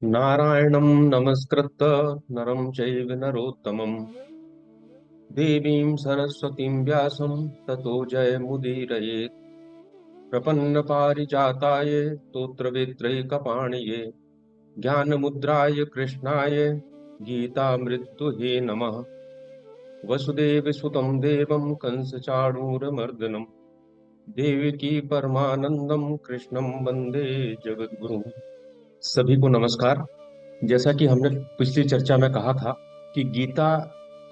नारायणं नमस्कृत्य नरं चैव नरोत्तमं देवीं सरस्वतीं व्यासं ततो जयमुदीरयेत्। प्रपन्नपारिजाताय स्तोत्रवेत्रैकपाणिये ज्ञानमुद्राय कृष्णाय गीतामृतुहे नमः। वसुदेवसुतं देवं कंसचाणूरमर्दनं देवकी परमानंदं कृष्णं वंदे जगद्गुरुं। सभी को नमस्कार। जैसा कि हमने पिछली चर्चा में कहा था कि गीता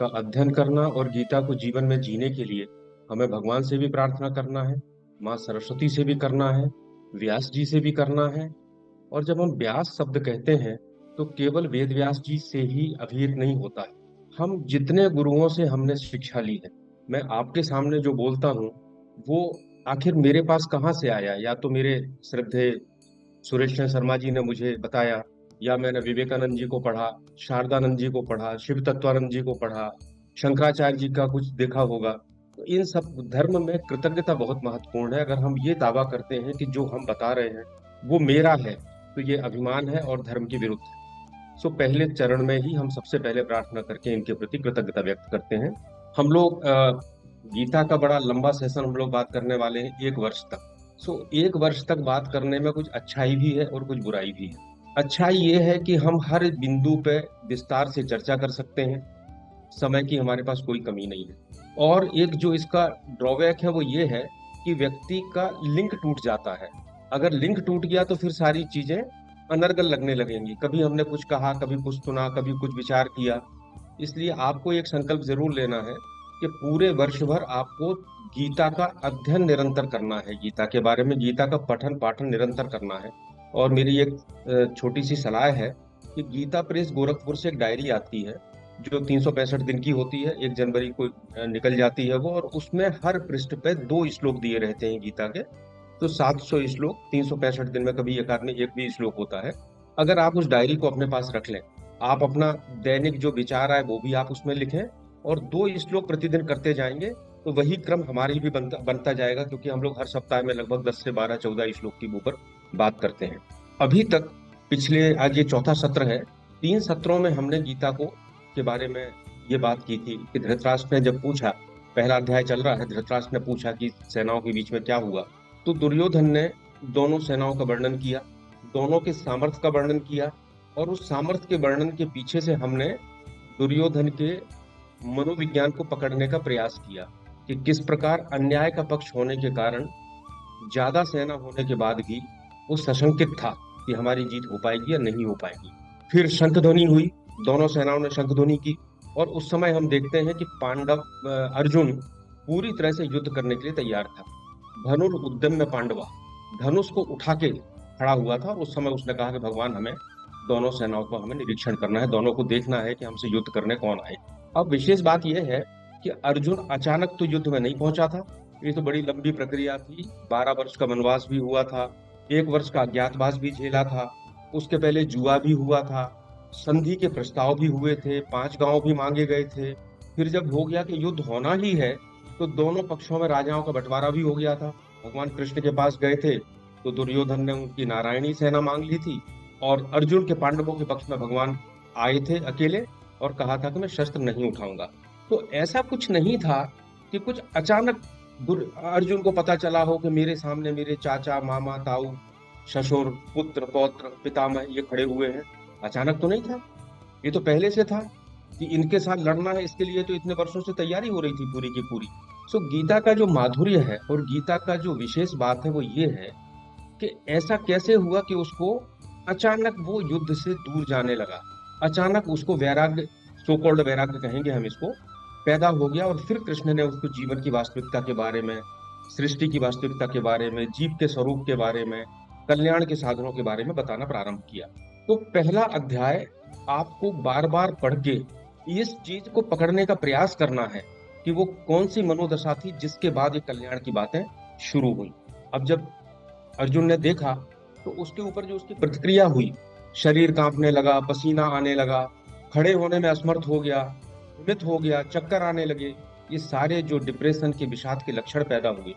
का अध्ययन करना और गीता को जीवन में जीने के लिए हमें भगवान से भी प्रार्थना करना है, माँ सरस्वती से भी करना है, व्यास जी से भी करना है। और जब हम व्यास शब्द कहते हैं तो केवल वेद व्यास जी से ही अभिहित नहीं होता है। हम जितने गुरुओं से हमने शिक्षा ली है, मैं आपके सामने जो बोलता हूँ वो आखिर मेरे पास कहाँ से आया? या तो मेरे श्रद्धेय सुरेश चंद्र शर्मा जी ने मुझे बताया, या मैंने विवेकानंद जी को पढ़ा, शारदानंद जी को पढ़ा, शिव तत्वानंद जी को पढ़ा, शंकराचार्य जी का कुछ देखा होगा। तो इन सब धर्म में कृतज्ञता बहुत महत्वपूर्ण है। अगर हम ये दावा करते हैं कि जो हम बता रहे हैं वो मेरा है, तो ये अभिमान है और धर्म के विरुद्ध है। सो पहले चरण में ही हम सबसे पहले प्रार्थना करके इनके प्रति कृतज्ञता व्यक्त करते हैं। हम लोग गीता का बड़ा लंबा सेशन हम लोग बात करने वाले हैं, 1 वर्ष तक। सो 1 वर्ष तक बात करने में कुछ अच्छाई भी है और कुछ बुराई भी है। अच्छाई ये है कि हम हर बिंदु पे विस्तार से चर्चा कर सकते हैं, समय की हमारे पास कोई कमी नहीं है। और एक जो इसका ड्रॉबैक है वो ये है कि व्यक्ति का लिंक टूट जाता है। अगर लिंक टूट गया तो फिर सारी चीजें अनर्गल लगने लगेंगी। कभी हमने कुछ कहा, कभी कुछ सुना, कभी कुछ विचार किया। इसलिए आपको एक संकल्प जरूर लेना है कि पूरे वर्ष भर आपको गीता का अध्ययन निरंतर करना है, गीता के बारे में गीता का पठन पाठन निरंतर करना है। और मेरी एक छोटी सी सलाह है कि गीता प्रेस गोरखपुर से एक डायरी आती है जो 365 दिन की होती है, 1 जनवरी को निकल जाती है वो। और उसमें हर पृष्ठ पे 2 श्लोक दिए रहते हैं गीता के। तो 700 श्लोक 365 दिन में कभी एक आध में एक भी श्लोक होता है। अगर आप उस डायरी को अपने पास रख लें, आप अपना दैनिक जो विचार आए वो भी आप उसमें लिखें, और 2 श्लोक प्रतिदिन करते जाएंगे, तो वही क्रम हमारी भी बनता बनता जाएगा। क्योंकि हम लोग हर सप्ताह में लगभग 10 से 12 14 श्लोक की ऊपर बात करते हैं। अभी तक पिछले, आज ये चौथा सत्र है, 3 सत्रों में हमने गीता को के बारे में ये बात की थी कि धृतराष्ट्र ने जब पूछा, पहला अध्याय चल रहा है, धृतराष्ट्र ने पूछा कि सेनाओं के बीच में क्या हुआ। तो दुर्योधन ने दोनों सेनाओं का वर्णन किया, दोनों के सामर्थ्य का वर्णन किया। और उस सामर्थ्य के वर्णन के पीछे से हमने दुर्योधन के मनोविज्ञान को पकड़ने का प्रयास किया कि किस प्रकार अन्याय का पक्ष होने के कारण, ज्यादा सेना होने के बाद भी वो सशंकित था कि हमारी जीत हो पाएगी या नहीं हो पाएगी। फिर शंख ध्वनि हुई, दोनों सेनाओं ने शंख ध्वनि की। और उस समय हम देखते हैं कि अर्जुन पूरी तरह से युद्ध करने के लिए तैयार था। धनुर्उद्यम में पांडवा, धनुष को उठा के खड़ा हुआ था। उस समय उसने कहा कि भगवान, हमें दोनों सेनाओं को हमें निरीक्षण करना है, दोनों को देखना है कि हमसे युद्ध करने कौन आए। अब विशेष बात यह है कि अर्जुन अचानक तो युद्ध में नहीं पहुंचा था। ये तो बड़ी लंबी प्रक्रिया थी। 12 वर्ष का वनवास भी हुआ था, 1 वर्ष का अज्ञातवास भी झेला था, उसके पहले जुआ भी हुआ था, संधि के प्रस्ताव भी हुए थे, 5 गांव भी मांगे गए थे। फिर जब हो गया कि युद्ध होना ही है, तो दोनों पक्षों में राजाओं का बंटवारा भी हो गया था। भगवान कृष्ण के पास गए थे तो दुर्योधन ने उनकी नारायणी सेना मांग ली थी, और अर्जुन के पांडवों के पक्ष में भगवान आए थे अकेले और कहा था कि मैं शस्त्र नहीं उठाऊंगा। तो ऐसा कुछ नहीं था कि कुछ अचानक अर्जुन को पता चला हो कि मेरे सामने मेरे चाचा, मामा, ताऊ, ससुर, पुत्र, पौत्र, पितामह ये खड़े हुए हैं। अचानक तो नहीं था, ये तो पहले से था कि इनके साथ लड़ना है। इसके लिए तो इतने वर्षों से तैयारी हो रही थी पूरी की पूरी। सो गीता का जो माधुर्य है और गीता का जो विशेष बात है वो ये है कि ऐसा कैसे हुआ कि उसको अचानक वो युद्ध से दूर जाने लगा। अचानक उसको वैराग्य, सो कॉल्ड वैराग्य कहेंगे हम इसको, पैदा हो गया। और फिर कृष्ण ने उसको जीवन की वास्तविकता के बारे में, सृष्टि की वास्तविकता के बारे में, जीव के स्वरूप के बारे में, कल्याण के साधनों के बारे में बताना प्रारंभ किया। तो पहला अध्याय आपको बार बार पढ़ के इस चीज को पकड़ने का प्रयास करना है कि वो कौन सी मनोदशा थी जिसके बाद ये कल्याण की बातें शुरू हुई। अब जब अर्जुन ने देखा तो उसके ऊपर जो उसकी प्रतिक्रिया हुई, शरीर कांपने लगा, पसीना आने लगा, खड़े होने में असमर्थ हो गया, भ्रमित हो गया, चक्कर आने लगे, ये सारे जो डिप्रेशन के, विषाद के लक्षण पैदा हुए।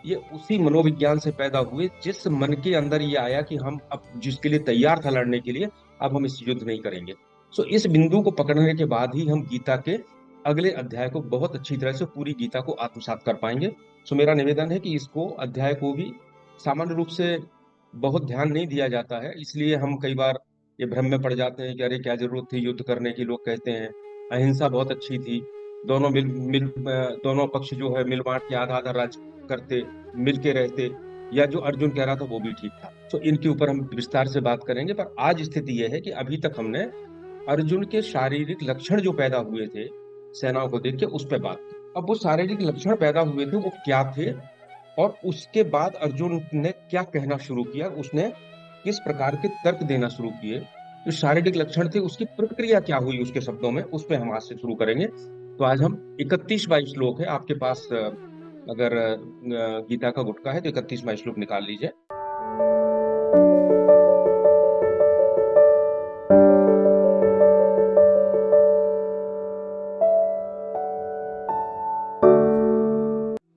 ये उसी मनोविज्ञान से पैदा हुए जिस मन के अंदर ये आया कि हम अब जिसके लिए तैयार था लड़ने के लिए, अब हम इस युद्ध नहीं करेंगे। सो इस बिंदु को पकड़ने के बाद ही हम गीता के अगले अध्याय को बहुत अच्छी तरह से पूरी गीता को आत्मसात कर पाएंगे। सो मेरा निवेदन है कि इसको अध्याय को भी सामान्य रूप से बहुत ध्यान नहीं दिया जाता है, इसलिए हम कई बार ये भ्रम में पड़ जाते हैं कि अरे क्या जरूरत थी युद्ध करने की। लोग कहते हैं अहिंसा बहुत अच्छी थी, दोनों दोनों पक्ष जो है मिल बांट के आधा आधा राज करते, मिल के रहते, या जो अर्जुन कह रहा था वो भी ठीक था। तो इनके ऊपर हम विस्तार से बात करेंगे। पर आज स्थिति यह है कि अभी तक हमने अर्जुन के शारीरिक लक्षण जो पैदा हुए थे सेनाओं को देख के उस पर बात की। अब वो शारीरिक लक्षण पैदा हुए थे वो क्या थे, और उसके बाद अर्जुन ने क्या कहना शुरू किया, उसने किस प्रकार के तर्क देना शुरू किए, जो शारीरिक लक्षण थे उसकी प्रक्रिया क्या हुई उसके शब्दों में, उस पर हम आज से शुरू करेंगे। तो आज हम 31वां श्लोक है आपके पास, अगर गीता का गुटका है तो 31वां श्लोक निकाल लीजिए।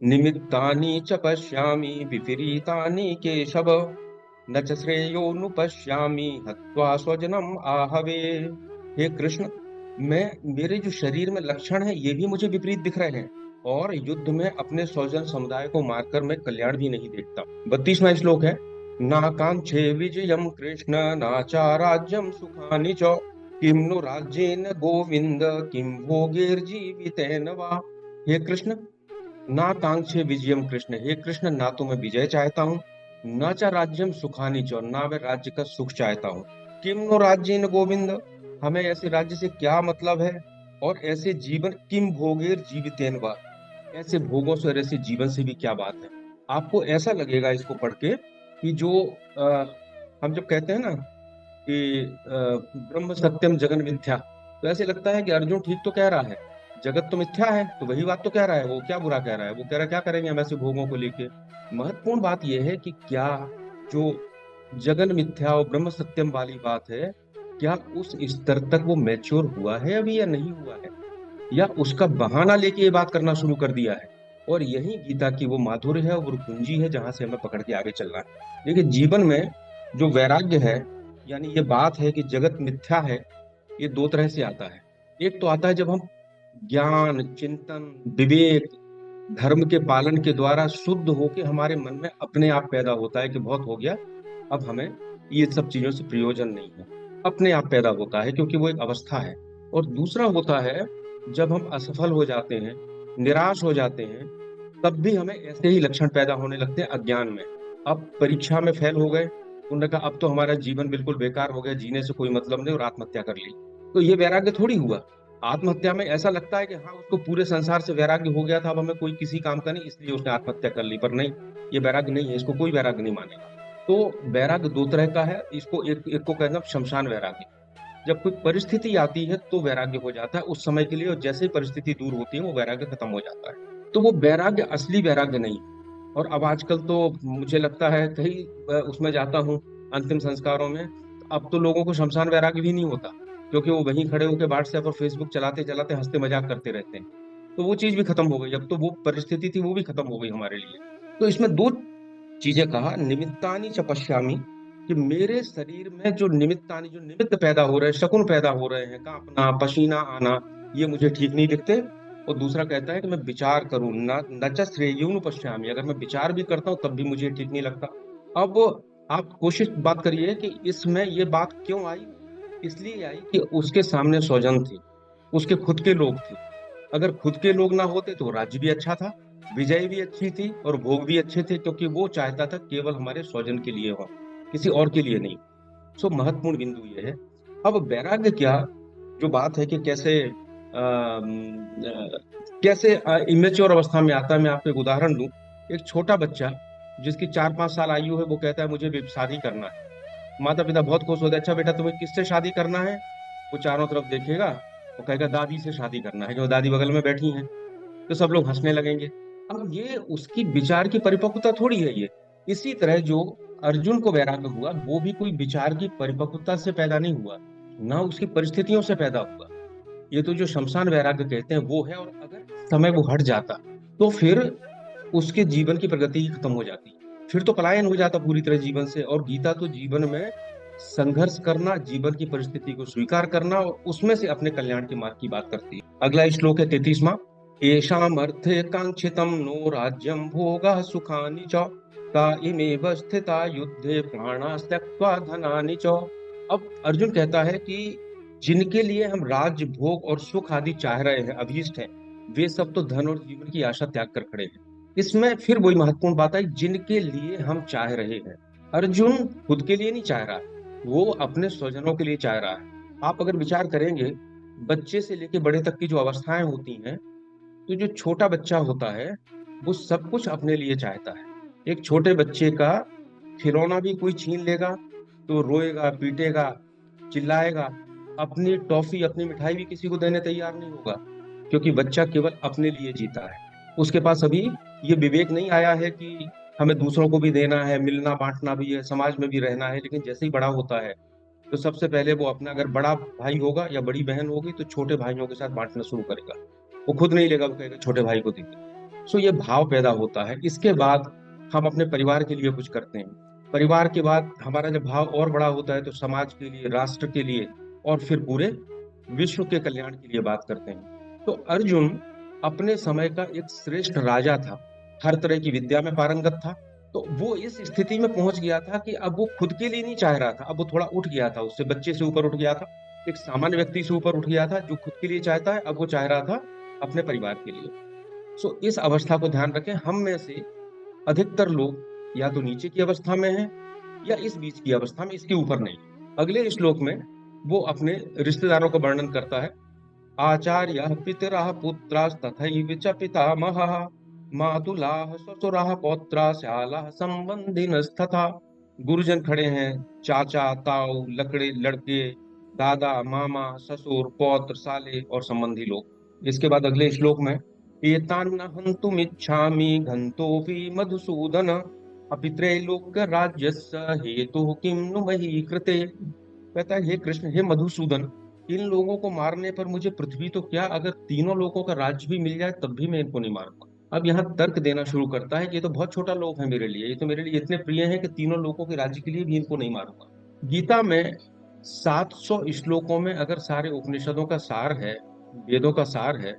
निमित्तानि च पश्यामि विपरीतानि केशव, न च श्रेयोनुपश्यामि हत्वा स्वजनम आहवे। हे कृष्ण, मैं मेरे जो शरीर में लक्षण है ये भी मुझे विपरीत दिख रहे हैं, और युद्ध में अपने स्वजन समुदाय को मारकर मैं कल्याण भी नहीं देखता। 32वां श्लोक है, नाकांक्षे विजयम कृष्ण नाचा राज्यम सुखानि च, किम नु राज्येन गोविंद किम भोगैर्जीवितेन वा। हे कृष्ण, ना कांक्षे विजयम कृष्ण, हे कृष्ण ना तो मैं विजय चाहता हूँ, न च राज्यम सुखानी चो, ना मैं राज्य का सुख चाहता हूँ। किम नो राज्य न गोविंद, हमें ऐसे राज्य से क्या मतलब है, और ऐसे जीवन किम भोगेर जीवितेन वा, ऐसे भोगों से और ऐसे जीवन से भी क्या बात है। आपको ऐसा लगेगा इसको पढ़ के कि जो हम जब कहते हैं ना कि ब्रह्म सत्यम जगन मिथ्या, तो ऐसे लगता है कि अर्जुन ठीक तो कह रहा है, जगत तो मिथ्या है, तो वही बात तो कह रहा है, वो क्या बुरा कह रहा है, वो कह रहा है क्या करेंगे हम ऐसे भोगों को लेके। महत्वपूर्ण बात यह है कि क्या जो जगन मिथ्या और ब्रह्म सत्यम वाली बात है, क्या उस स्तर तक वो मैच्योर हुआ है अभी या नहीं हुआ है, या उसका बहाना लेके ये बात करना शुरू कर दिया है। और यही गीता की वो माधुर्य है, वो कुंजी है जहां से हमें पकड़ के आगे चलना है। देखिए जीवन में जो वैराग्य है, यानी ये बात है कि जगत मिथ्या है, ये दो तरह से आता है। एक तो आता है जब हम ज्ञान चिंतन विवेक धर्म के पालन के द्वारा शुद्ध होके हमारे मन में अपने आप पैदा होता है कि बहुत हो गया, अब हमें ये सब चीजों से प्रयोजन नहीं है, अपने आप पैदा होता है क्योंकि वो एक अवस्था है। और दूसरा होता है जब हम असफल हो जाते हैं, निराश हो जाते हैं, तब भी हमें ऐसे ही लक्षण पैदा होने लगते हैं अज्ञान में। अब परीक्षा में फेल हो गए, उन्होंने कहा अब तो हमारा जीवन बिल्कुल बेकार हो गया, जीने से कोई मतलब नहीं, और आत्महत्या कर ली। तो ये वैराग्य थोड़ी हुआ। आत्महत्या में ऐसा लगता है कि हाँ उसको पूरे संसार से वैराग्य हो गया था, अब हमें कोई किसी काम का नहीं, इसलिए उसने आत्महत्या कर ली। पर नहीं, ये वैराग्य नहीं है, इसको कोई वैराग्य नहीं मानेगा। तो वैराग्य दो तरह का है, इसको एक को कहना शमशान वैराग्य। जब कोई परिस्थिति आती है तो वैराग्य हो जाता है उस समय के लिए, और जैसे ही परिस्थिति दूर होती है वो वैराग्य खत्म हो जाता है। तो वो वैराग्य असली वैराग्य नहीं है। और अब आजकल तो मुझे लगता है कहीं उसमें जाता हूँ अंतिम संस्कारों में, अब तो लोगों को शमशान वैराग्य भी नहीं होता, क्योंकि वो वहीं खड़े होकर व्हाट्सएप और फेसबुक चलाते चलाते हंसते मजाक करते रहते हैं। तो वो चीज भी खत्म हो गई, अब तो वो परिस्थिति थी वो भी खत्म हो गई हमारे लिए। तो इसमें दो चीजें कहा, निमित्तानि च पश्यामि, कि मेरे शरीर में जो निमित्तानि, जो निमित्त पैदा हो रहे हैं, शकुन पैदा हो रहे हैं, कांपना पसीना आना, ये मुझे ठीक नहीं दिखते। और दूसरा कहता है कि मैं विचार करूं, न न च श्रेयोनु पश्यामि, अगर मैं विचार भी करता हूं तब भी मुझे ठीक नहीं लगता। अब आप कोशिश बात करिए कि इसमें ये बात क्यों आई। इसलिए आई कि उसके सामने स्वजन थे, उसके खुद के लोग थे। अगर खुद के लोग ना होते तो राज्य भी अच्छा था, विजय भी अच्छी थी, और भोग भी अच्छे थे, क्योंकि वो चाहता था केवल हमारे स्वजन के लिए हो, किसी और के लिए नहीं। सो महत्वपूर्ण बिंदु ये है। अब वैराग्य क्या, जो बात है कि कैसे कैसे इमेच्योर अवस्था में आता है, मैं आपको एक उदाहरण दूं। एक छोटा बच्चा जिसकी 4-5 साल आयु है, वो कहता है मुझे भी शादी करना है। माता पिता बहुत खुश होते हैं, अच्छा बेटा तुम्हें किससे शादी करना है। वो चारों तरफ देखेगा, वो कहेगा दादी से शादी करना है, जो दादी बगल में बैठी हैं। तो सब लोग हंसने लगेंगे। अब ये उसकी विचार की परिपक्वता थोड़ी है ये। इसी तरह जो अर्जुन को वैराग्य हुआ वो भी कोई विचार की परिपक्वता से पैदा नहीं हुआ, ना उसकी परिस्थितियों से पैदा हुआ। ये तो जो शमशान वैराग्य कहते हैं वो है। और अगर समय वो हट जाता तो फिर उसके जीवन की प्रगति ही खत्म हो जाती है, फिर तो पलायन हो जाता पूरी तरह जीवन से। और गीता तो जीवन में संघर्ष करना, जीवन की परिस्थिति को स्वीकार करना और उसमें से अपने कल्याण के मार्ग की बात करती है। अगला श्लोक है 33वां। येषाम् अर्थे कांक्षितम नो राज्यम भोगा सुखानि च का इमेव स्थिता युद्धे प्राणाः त्यक्त्वा धनानि च। अब अर्जुन कहता है कि जिनके लिए हम राज्य, भोग और सुख आदि चाह रहे हैं, अभीष्ट हैं, वे सब तो धन और जीवन की आशा त्याग कर खड़े हैं। इसमें फिर वही महत्वपूर्ण बात है, जिनके लिए हम चाह रहे हैं। अर्जुन खुद के लिए नहीं चाह रहा, वो अपने स्वजनों के लिए चाह रहा है। आप अगर विचार करेंगे, बच्चे से लेकर बड़े तक की जो अवस्थाएं होती हैं, तो जो छोटा बच्चा होता है वो सब कुछ अपने लिए चाहता है। एक छोटे बच्चे का खिलौना भी कोई छीन लेगा तो रोएगा, पीटेगा, चिल्लाएगा। अपनी टॉफी, अपनी मिठाई भी किसी को देने तैयार नहीं होगा, क्योंकि बच्चा केवल अपने लिए जीता है। उसके पास अभी ये विवेक नहीं आया है कि हमें दूसरों को भी देना है, मिलना बांटना भी है, समाज में भी रहना है। लेकिन जैसे ही बड़ा होता है तो सबसे पहले वो अपना, अगर बड़ा भाई होगा या बड़ी बहन होगी तो छोटे भाइयों के साथ बांटना शुरू करेगा। वो खुद नहीं लेगा, वो कहेगा छोटे भाई को दीजिए। सो ये भाव पैदा होता है। इसके बाद हम अपने परिवार के लिए कुछ करते हैं। परिवार के बाद हमारा जब भाव और बड़ा होता है तो समाज के लिए, राष्ट्र के लिए और फिर पूरे विश्व के कल्याण के लिए बात करते हैं। तो अर्जुन अपने समय का एक श्रेष्ठ राजा था, हर तरह की विद्या में पारंगत था। तो वो इस स्थिति में पहुंच गया था कि अब वो खुद के लिए नहीं चाह रहा था, अब वो थोड़ा उठ गया था, उससे बच्चे से ऊपर उठ गया था, एक सामान्य व्यक्ति से ऊपर उठ गया था जो खुद के लिए चाहता है। अब वो चाह रहा था अपने परिवार के लिए। सो इस अवस्था को ध्यान रखें, हम में से अधिकतर लोग या तो नीचे की अवस्था में हैं या इस बीच की अवस्था में, इसके ऊपर नहीं। अगले श्लोक में वो अपने रिश्तेदारों का वर्णन करता है। आचार्य पितरः पुत्रास्तथैव च पितामहः मातुलाः श्वशुराः पौत्राः श्यालाः संबंधिनस्तथा। गुरुजन खड़े हैं, चाचा, ताऊ, लकड़े, लड़के, दादा, मामा, ससुर, पौत्र, साले और संबंधी लोग। इसके बाद अगले श्लोक में, एतान्न हन्तुमिच्छामि घन्तोऽपि मधुसूदन अपि त्रैलोक्य राज्यस्य हेतुः किं नु मही कृते। कहता है, हे कृष्ण, हे मधुसूदन, इन लोगों को मारने पर मुझे पृथ्वी तो क्या, अगर तीनों लोगों का राज्य भी मिल जाए तब भी मैं इनको नहीं मारूंगा। अब यहाँ तर्क देना शुरू करता है कि ये तो बहुत छोटा लोक है मेरे लिए, ये तो मेरे लिए इतने प्रिय है कि तीनों लोगों के राज्य के लिए भी इनको नहीं मारूंगा। गीता में 700 श्लोकों में अगर सारे उपनिषदों का सार है, वेदों का सार है,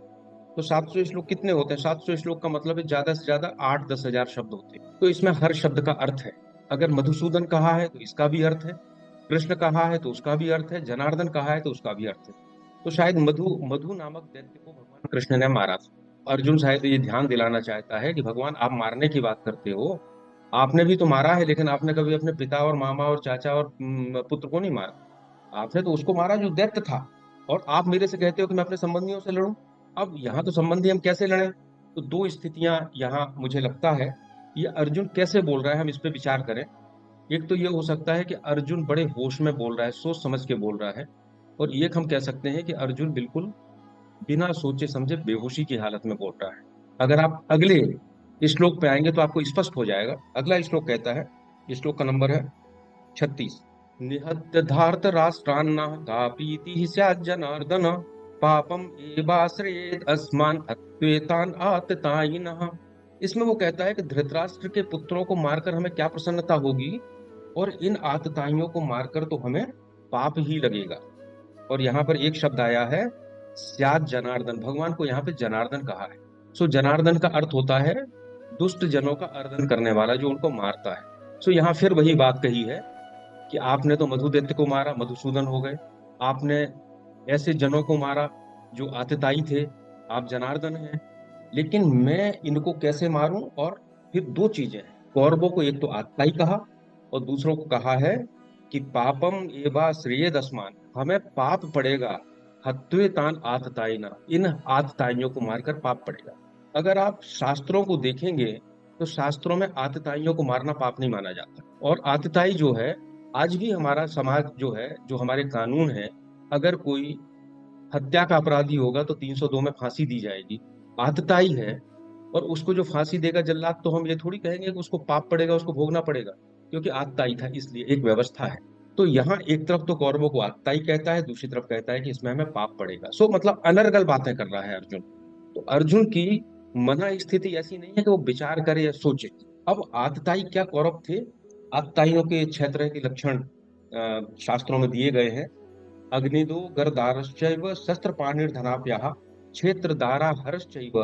तो 700 श्लोक कितने होते हैं? 700 श्लोक का मतलब है ज्यादा से ज्यादा 8-10 हजार शब्द होते हैं। तो इसमें हर शब्द का अर्थ है। अगर मधुसूदन कहा है तो इसका भी अर्थ है, कृष्ण कहा है तो उसका भी अर्थ है, जनार्दन कहा है तो उसका भी अर्थ है। तो शायद मधु मधु नामक दैत्य को भगवान कृष्ण ने मारा था। अर्जुन शायद ये ध्यान दिलाना चाहता है कि भगवान, आप मारने की बात करते हो, आपने भी तो मारा है, लेकिन आपने कभी अपने पिता और मामा और चाचा और पुत्र को नहीं मारा। आपने तो उसको मारा जो दैत्य था। और आप मेरे से कहते हो कि मैं अपने संबंधियों से लड़ूं। अब यहाँ तो संबंधी हम कैसे लड़ें? तो दो स्थितियां यहाँ मुझे लगता है, ये अर्जुन कैसे बोल रहा है, हम इस पे विचार करें। एक तो ये हो सकता है कि अर्जुन बड़े होश में बोल रहा है, सोच समझ के बोल रहा है। और एक हम कह सकते हैं कि अर्जुन बिल्कुल बिना सोचे समझे बेहोशी की हालत में बोल रहा है। अगर आप अगले श्लोक पे आएंगे तो आपको स्पष्ट हो जाएगा। अगला श्लोक कहता है, श्लोक का नंबर है 36। निहत्य धार्त राष्ट्रान्न कापीति स्यात् जनार्दन पापम एवाश्रयेत् अस्मान् हत्वेतान् आततायिनः। इसमें वो कहता है कि धृतराष्ट्र के पुत्रों को मारकर हमें क्या प्रसन्नता होगी, और इन आतताइयों को मारकर तो हमें पाप ही लगेगा। और यहाँ पर एक शब्द आया है, स्यात् जनार्दन। भगवान को यहाँ पे जनार्दन कहा है। सो जनार्दन का अर्थ होता है दुष्ट जनों का अर्दन करने वाला, जो उनको मारता है। सो यहाँ फिर वही बात कही है कि आपने तो मधुदैत्य को मारा, मधुसूदन हो गए। आपने ऐसे जनों को मारा जो आतताई थे, आप जनार्दन हैं। लेकिन मैं इनको कैसे मारूं? और फिर दो चीजें हैं, कौरवों को एक तो आतताई कहा और दूसरों को कहा है कि पापम एवा श्रेय दस्मान, हमें पाप पड़ेगा, हत्वे तान आतताई ना, इन आतताइयों को मारकर पाप पड़ेगा। अगर आप शास्त्रों को देखेंगे तो शास्त्रों में आतताइयों को मारना पाप नहीं माना जाता। और आतताई जो है, आज भी हमारा समाज जो है, जो हमारे कानून है, अगर कोई हत्या का अपराधी होगा तो 302 में फांसी दी जाएगी। आतताई है, और उसको जो फांसी देगा जल्लाद, तो हम ये थोड़ी कहेंगे कि उसको पाप पड़ेगा, उसको भोगना पड़ेगा, क्योंकि आतताई था, इसलिए एक व्यवस्था है। तो यहाँ एक तरफ तो कौरवों को आतताई कहता है, दूसरी तरफ कहता है कि इसमें हमें पाप पड़ेगा। सो मतलब अनर्गल बातें कर रहा है अर्जुन। तो अर्जुन की मना स्थिति ऐसी नहीं है कि वो विचार करे या सोचे। अब आतताई क्या कौरव थे? आतताइयों के 6 तरह के लक्षण शास्त्रों में दिए गए हैं। अग्निदो गरदारश्चैव शस्त्र पाणिर्धनाप्याः क्षेत्र दारा हरश्चैव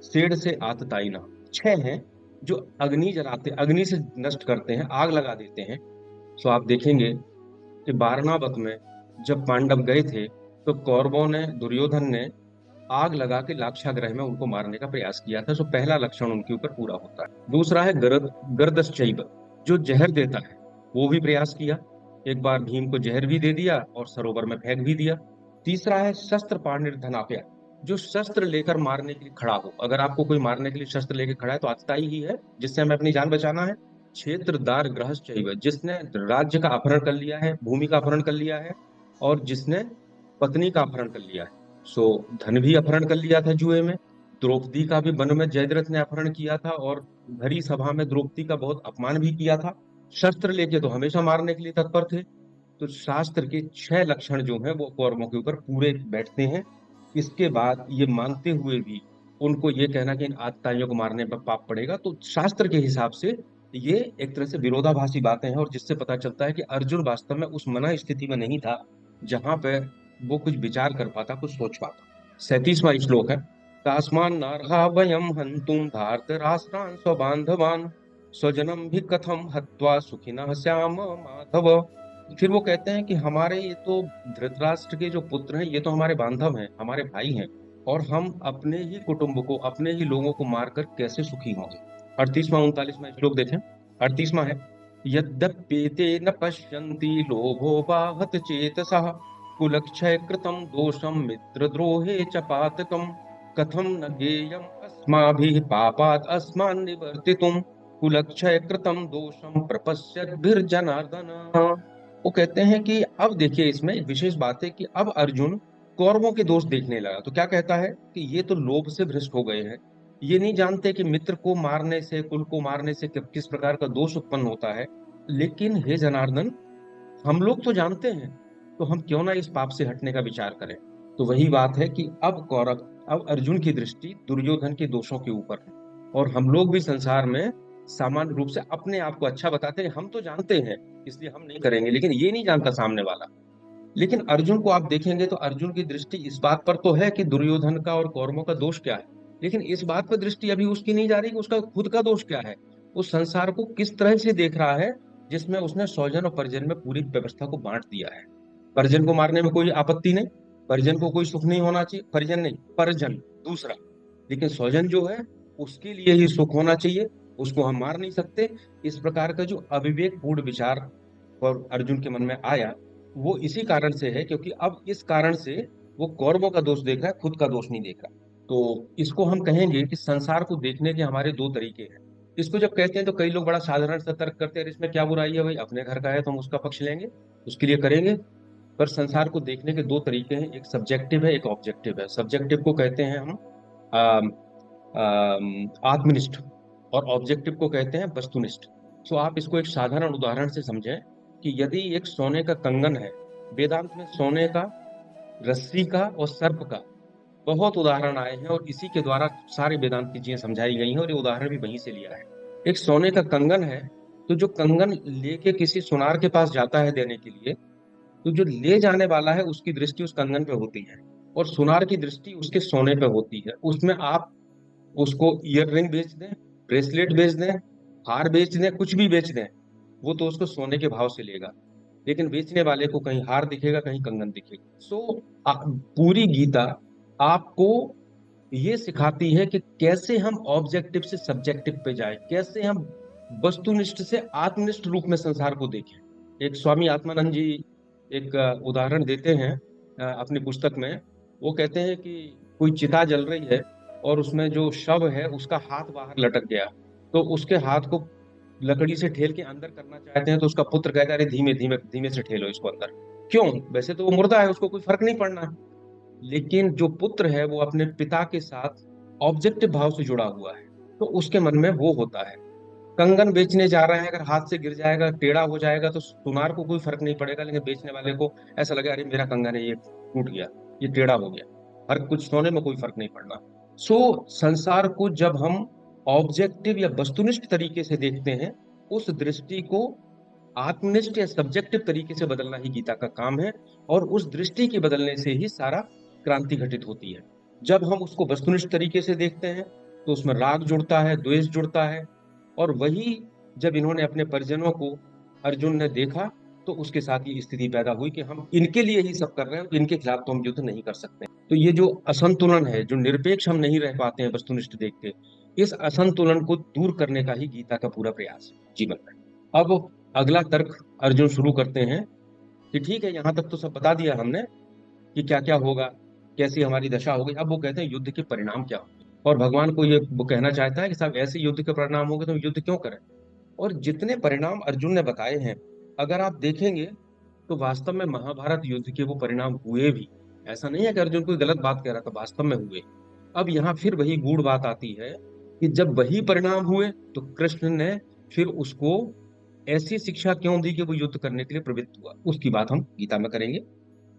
सेड से आतताइना। 6 हैं जो अग्नि जलाते, अग्नि से नष्ट करते हैं, आग लगा देते हैं। सो आप देखेंगे कि बारनावत में जब पांडव गए थे तो कौरवों ने, दुर्योधन ने आग लगा के लाक्षागृह में उनको मारने का प्रयास किया था। सो पहला लक्षण उनके ऊपर पूरा होता है। दूसरा है गर्दश्चैव, जो जहर देता है, वो भी प्रयास किया। एक बार भीम को जहर भी दे दिया और सरोवर में फेंक भी दिया। तीसरा है शस्त्र पाणिर्धनाप्य, जो शस्त्र लेकर मारने के लिए खड़ा हो। अगर आपको कोई मारने के लिए शस्त्र लेकर खड़ा है तो आतताई ही है, जिससे हमें अपनी जान बचाना है। क्षेत्रदार गृहस्चैव, जिसने राज्य का अपहरण कर लिया है, भूमि का अपहरण कर लिया है, और जिसने पत्नी का अपहरण कर लिया है। सो धन भी अपहरण कर लिया था जुए में। द्रौपदी का भी वन में जयद्रथ ने अपहरण किया था और भरी सभा में द्रौपदी का बहुत अपमान भी किया था। शस्त्र लेके तो हमेशा मारने के लिए तत्पर थे। तो शास्त्र के 6 लक्षण जो हैं वो कौरवों के ऊपर पूरे बैठते हैं। इसके बाद ये मानते हुए भी उनको ये कहना कि इन आतताइयों को मारने पर पाप पड़ेगा, तो शास्त्र के हिसाब से ये एक तरह से विरोधाभासी बातें हैं। और जिससे पता चलता है कि अर्जुन वास्तव में उस मना स्थिति में नहीं था जहां पे वो कुछ विचार कर पाता, कुछ सोच पाता। 37वां श्लोक है। तास्मान् नार्हा वयं हन्तुं धार्तराष्ट्रान् स्वबान्धवान् स्वजनम भी कथम हत्वा सुखिनः स्याम माधव। फिर वो कहते हैं कि हमारे ये तो धृतराष्ट्र के जो पुत्र हैं, ये तो हमारे बांधव हैं, हमारे भाई हैं, और हम अपने ही कुटुंब को, अपने ही लोगों को मारकर कैसे सुखी होंगे। 38वां 39वां श्लोक देखें। 38वां है। यद्यप्येते न पश्यन्ति लोभो वाहत चेतसः कुलक्षय कृतं दोषं मित्रद्रोहे च पातकम् कथं न ज्ञेयम् अस्माभिः पापात् अस्मान् निवर्तितुम् कुलक्षय कृतं दोषं प्रपश्यद्भिर्जनार्दन। वो कहते हैं कि अब देखिए, इसमें एक विशेष बात है कि अब अर्जुन कौरवों के दोष देखने लगा। तो क्या कहता है कि ये तो लोभ से भ्रष्ट हो गए हैं, ये नहीं जानते कि मित्र को मारने से, कुल को मारने से किस प्रकार का दोष उत्पन्न होता है। लेकिन हे जनार्दन, हम लोग तो जानते हैं, तो हम क्यों ना इस पाप से हटने का विचार करें। तो वही बात है कि अब अर्जुन की दृष्टि दुर्योधन के दोषों के ऊपर है। और हम लोग भी संसार में सामान्य रूप से अपने आप को अच्छा बताते हैं, हम तो जानते हैं इसलिए हम नहीं करेंगे, लेकिन ये नहीं जानता सामने वाला। लेकिन अर्जुन को आप देखेंगे तो अर्जुन की दृष्टि इस बात पर तो है कि दुर्योधन का और कौरवों का दोष क्या है, लेकिन इस बात पर दृष्टि अभी उसकी नहीं जा रही कि उसका खुद का दोष क्या है। उस संसार को किस तरह से देख रहा है जिसमें उसने स्वजन और परिजन में पूरी व्यवस्था को बांट दिया है। परिजन को मारने में कोई आपत्ति नहीं, परिजन को कोई सुख नहीं होना चाहिए, परिजन नहीं, परिजन दूसरा। लेकिन स्वजन जो है उसके लिए ही सुख होना चाहिए, उसको हम मार नहीं सकते। इस प्रकार का जो अविवेकपूर्ण विचार और अर्जुन के मन में आया, वो इसी कारण से है क्योंकि अब इस कारण से वो कौरवों का दोष देख रहा है, खुद का दोष नहीं देख रहा। तो इसको हम कहेंगे कि संसार को देखने के हमारे 2 तरीके हैं। इसको जब कहते हैं तो कई लोग बड़ा साधारण सा तर्क करते हैं, इसमें क्या बुराई है भाई, अपने घर का है तो हम उसका पक्ष लेंगे, उसके लिए करेंगे। पर संसार को देखने के 2 तरीके हैं, एक सब्जेक्टिव है, एक ऑब्जेक्टिव है। सब्जेक्टिव को कहते हैं हम आम, आत्मनिष्ठ, और ऑब्जेक्टिव को कहते हैं वस्तुनिष्ठ। सो आप इसको एक साधारण उदाहरण से समझें कि यदि एक सोने का कंगन है, वेदांत में सोने का, रस्सी का और सर्प का बहुत उदाहरण आए हैं, और इसी के द्वारा सारे वेदांत की चीजें समझाई गई हैं, और ये उदाहरण भी वहीं से लिया है। एक सोने का कंगन है, तो जो कंगन लेके किसी सुनार के पास जाता है देने के लिए, तो जो ले जाने वाला है उसकी दृष्टि उस कंगन पे होती है, और सुनार की दृष्टि उसके सोने पे होती है। उसमें आप उसको ईयर रिंग बेच दें, ब्रेसलेट बेच दें, हार बेच दें, कुछ भी बेच दें, वो तो उसको सोने के भाव से लेगा। लेकिन बेचने वाले को कहीं हार दिखेगा, कहीं कंगन दिखेगा। पूरी गीता आपको ये सिखाती है कि कैसे हम ऑब्जेक्टिव से सब्जेक्टिव पे जाए, कैसे हम वस्तुनिष्ठ से आत्मनिष्ठ रूप में संसार को देखें। एक स्वामी आत्मानंद जी एक उदाहरण देते हैं अपनी पुस्तक में। वो कहते हैं कि कोई चिता जल रही है और उसमें जो शव है उसका हाथ बाहर लटक गया, तो उसके हाथ को लकड़ी से ठेल के अंदर करना चाहते हैं, तो उसका पुत्र कहता है अरे धीमे धीमे धीमे से ठेलो इसको अंदर। क्यों? वैसे तो वो मुर्दा है, उसको कोई फर्क नहीं पड़ना। लेकिन जो पुत्र है वो अपने पिता के साथ ऑब्जेक्टिव भाव से जुड़ा हुआ है, तो उसके मन में वो होता है। कंगन बेचने जा रहे हैं, अगर हाथ से गिर जाएगा, टेढ़ा हो जाएगा, तो सुनार को कोई फर्क नहीं पड़ेगा, लेकिन बेचने वाले को ऐसा लगेगा अरे मेरा कंगन है ये टूट गया, ये टेढ़ा हो गया। हर कुछ सोने में कोई फर्क नहीं पड़ना। सो संसार को जब हम ऑब्जेक्टिव या वस्तुनिष्ठ तरीके से देखते हैं, उस दृष्टि को आत्मनिष्ठ या सब्जेक्टिव तरीके से बदलना ही गीता का काम है। और उस दृष्टि के बदलने से ही सारा क्रांति घटित होती है। जब हम उसको वस्तुनिष्ठ तरीके से देखते हैं तो उसमें राग जुड़ता है, द्वेष जुड़ता है। और वही जब इन्होंने अपने परिजनों को, अर्जुन ने देखा, तो उसके साथ ये स्थिति पैदा हुई कि हम इनके लिए ही सब कर रहे हैं, तो इनके खिलाफ तो हम युद्ध नहीं कर सकते। तो ये जो असंतुलन है, जो निरपेक्ष हम नहीं रह पाते हैं वस्तुनिष्ठ देख के, इस असंतुलन को दूर करने का ही गीता का पूरा प्रयास है जीवन में। अब अगला तर्क अर्जुन शुरू करते हैं कि ठीक है, यहाँ तक तो सब बता दिया हमने कि क्या क्या होगा, कैसी हमारी दशा होगी। अब वो कहते हैं युद्ध के परिणाम क्या होंगे। और भगवान को ये वो कहना चाहता है कि साहब ऐसे युद्ध के परिणाम होंगे तो हम युद्ध क्यों करें। और जितने परिणाम अर्जुन ने बताए हैं, अगर आप देखेंगे तो वास्तव में महाभारत युद्ध के वो परिणाम हुए भी। ऐसा नहीं है कि अर्जुन कोई गलत बात कह रहा था, वास्तव में हुए। अब यहाँ फिर वही गूढ़ बात आती है कि जब वही परिणाम हुए तो कृष्ण ने फिर उसको ऐसी शिक्षा क्यों दी कि वो युद्ध करने के लिए प्रवृत्त हुआ, उसकी बात हम गीता में करेंगे।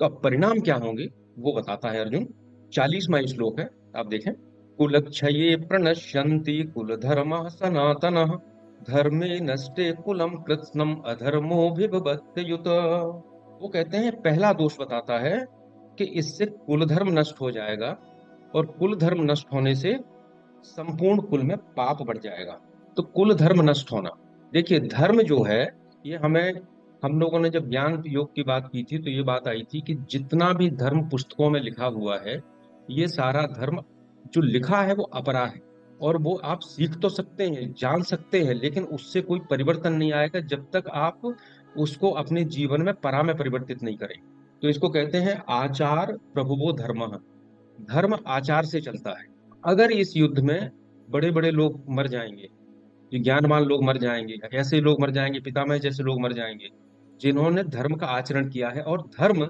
तो अब परिणाम क्या होंगे वो बताता है अर्जुन। 40वां श्लोक है, आप देखें। कुलक्षये प्रणश्यन्ति कुल धर्म सनातन, धर्मे नष्टे कुलम कृत्स्नम अधर्मोऽभिभवत्ययुत। वो कहते हैं पहला दोष बताता है कि इससे कुल धर्म नष्ट हो जाएगा, और कुल धर्म नष्ट होने से संपूर्ण कुल में पाप बढ़ जाएगा। तो कुल धर्म नष्ट होना, देखिए धर्म जो है, ये हमें, हम लोगों ने जब ज्ञान योग की बात की थी तो ये बात आई थी कि जितना भी धर्म पुस्तकों में लिखा हुआ है, ये सारा धर्म जो लिखा है वो अपरा है। और वो आप सीख तो सकते हैं, जान सकते हैं, लेकिन उससे कोई परिवर्तन नहीं आएगा जब तक आप उसको अपने जीवन में परा में परिवर्तित नहीं करें। तो इसको कहते हैं आचार प्रभुवो धर्म। धर्म आचार से चलता है। अगर इस युद्ध में बड़े बड़े लोग मर जाएंगे, जो ज्ञानवान लोग मर जाएंगे, ऐसे लोग मर जाएंगे, पितामह जैसे लोग मर जाएंगे जिन्होंने धर्म का आचरण किया है। और धर्म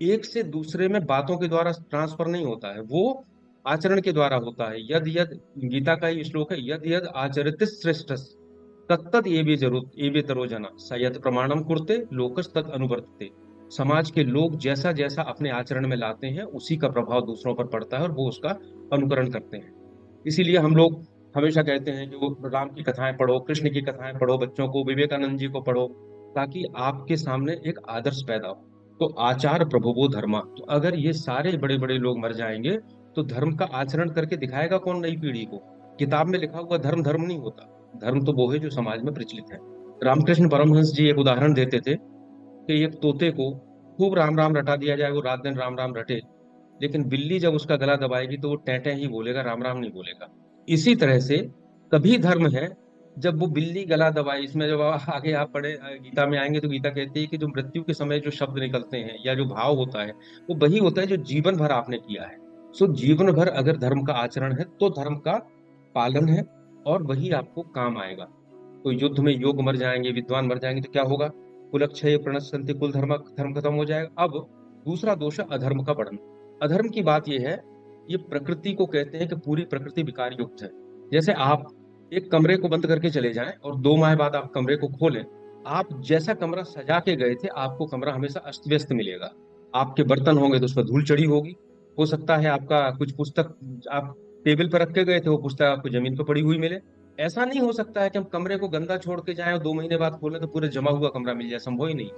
एक से दूसरे में बातों के द्वारा ट्रांसफर नहीं होता है, वो आचरण के द्वारा होता है। यद यद, गीता का ही श्लोक है, यद यद आचरति श्रेष्ठ तत्तद एवे तरो जना स यत् प्रमाणम कुरते लोकस तत् अनुवर्तते। समाज के लोग जैसा जैसा अपने आचरण में लाते हैं, उसी का प्रभाव दूसरों पर पड़ता है और वो उसका अनुकरण करते हैं। इसीलिए हम लोग हमेशा कहते हैं कि वो राम की कथाएं पढ़ो, कृष्ण की कथाएं पढ़ो, बच्चों को विवेकानंद जी को पढ़ो, ताकि आपके सामने एक आदर्श पैदा हो। तो आचार प्रभुवो धर्मा, तो अगर ये सारे बड़े बड़े लोग मर जाएंगे तो धर्म का आचरण करके दिखाएगा कौन नई पीढ़ी को। किताब में लिखा हुआ धर्म धर्म नहीं होता। धर्म तो वो है जो समाज में प्रचलित है। रामकृष्ण परमहंस जी एक उदाहरण देते थे कि एक तोते को खूब राम राम रटा दिया जाए, वो रात दिन राम राम रटे, लेकिन बिल्ली जब उसका गला दबाएगी तो वो टैं ही बोलेगा, राम राम नहीं बोलेगा। इसी तरह से तभी धर्म है जब वो बिल्ली गला दबाए। इसमें जब आगे आप पढ़े गीता में आएंगे तो गीता कहती है कि जो मृत्यु के समय जो शब्द निकलते हैं या जो भाव होता है, वो वही होता है जो जीवन भर आपने किया है। सो जीवन भर अगर धर्म का आचरण है तो धर्म का पालन है, और वही आपको काम आएगा। तो युद्ध में योग मर जाएंगे, विद्वान मर जाएंगे तो क्या होगा? कुलक्षय प्रणश्यन्ति, कुल धर्म धर्म खत्म हो जाएगा। अब दूसरा दोष है अधर्म का बढ़ना। अधर्म की बात यह है, ये प्रकृति को कहते हैं कि पूरी प्रकृति विकार युक्त है। जैसे आप एक कमरे को बंद करके चले जाएं और 2 माह बाद आप कमरे को खोलें, आप जैसा कमरा सजा के गए थे आपको कमरा हमेशा अस्त व्यस्त मिलेगा। आपके बर्तन होंगे तो उस पर धूल चढ़ी होगी। हो सकता है आपका कुछ पुस्तक आप टेबल पर रख के गए थे, वो पुस्तक आपको जमीन पर पड़ी हुई मिले। ऐसा नहीं हो सकता है कि हम कमरे को गंदा छोड़ के जाएं और 2 महीने बाद खोलें तो पूरा जमा हुआ कमरा मिल जाए, संभव ही नहीं।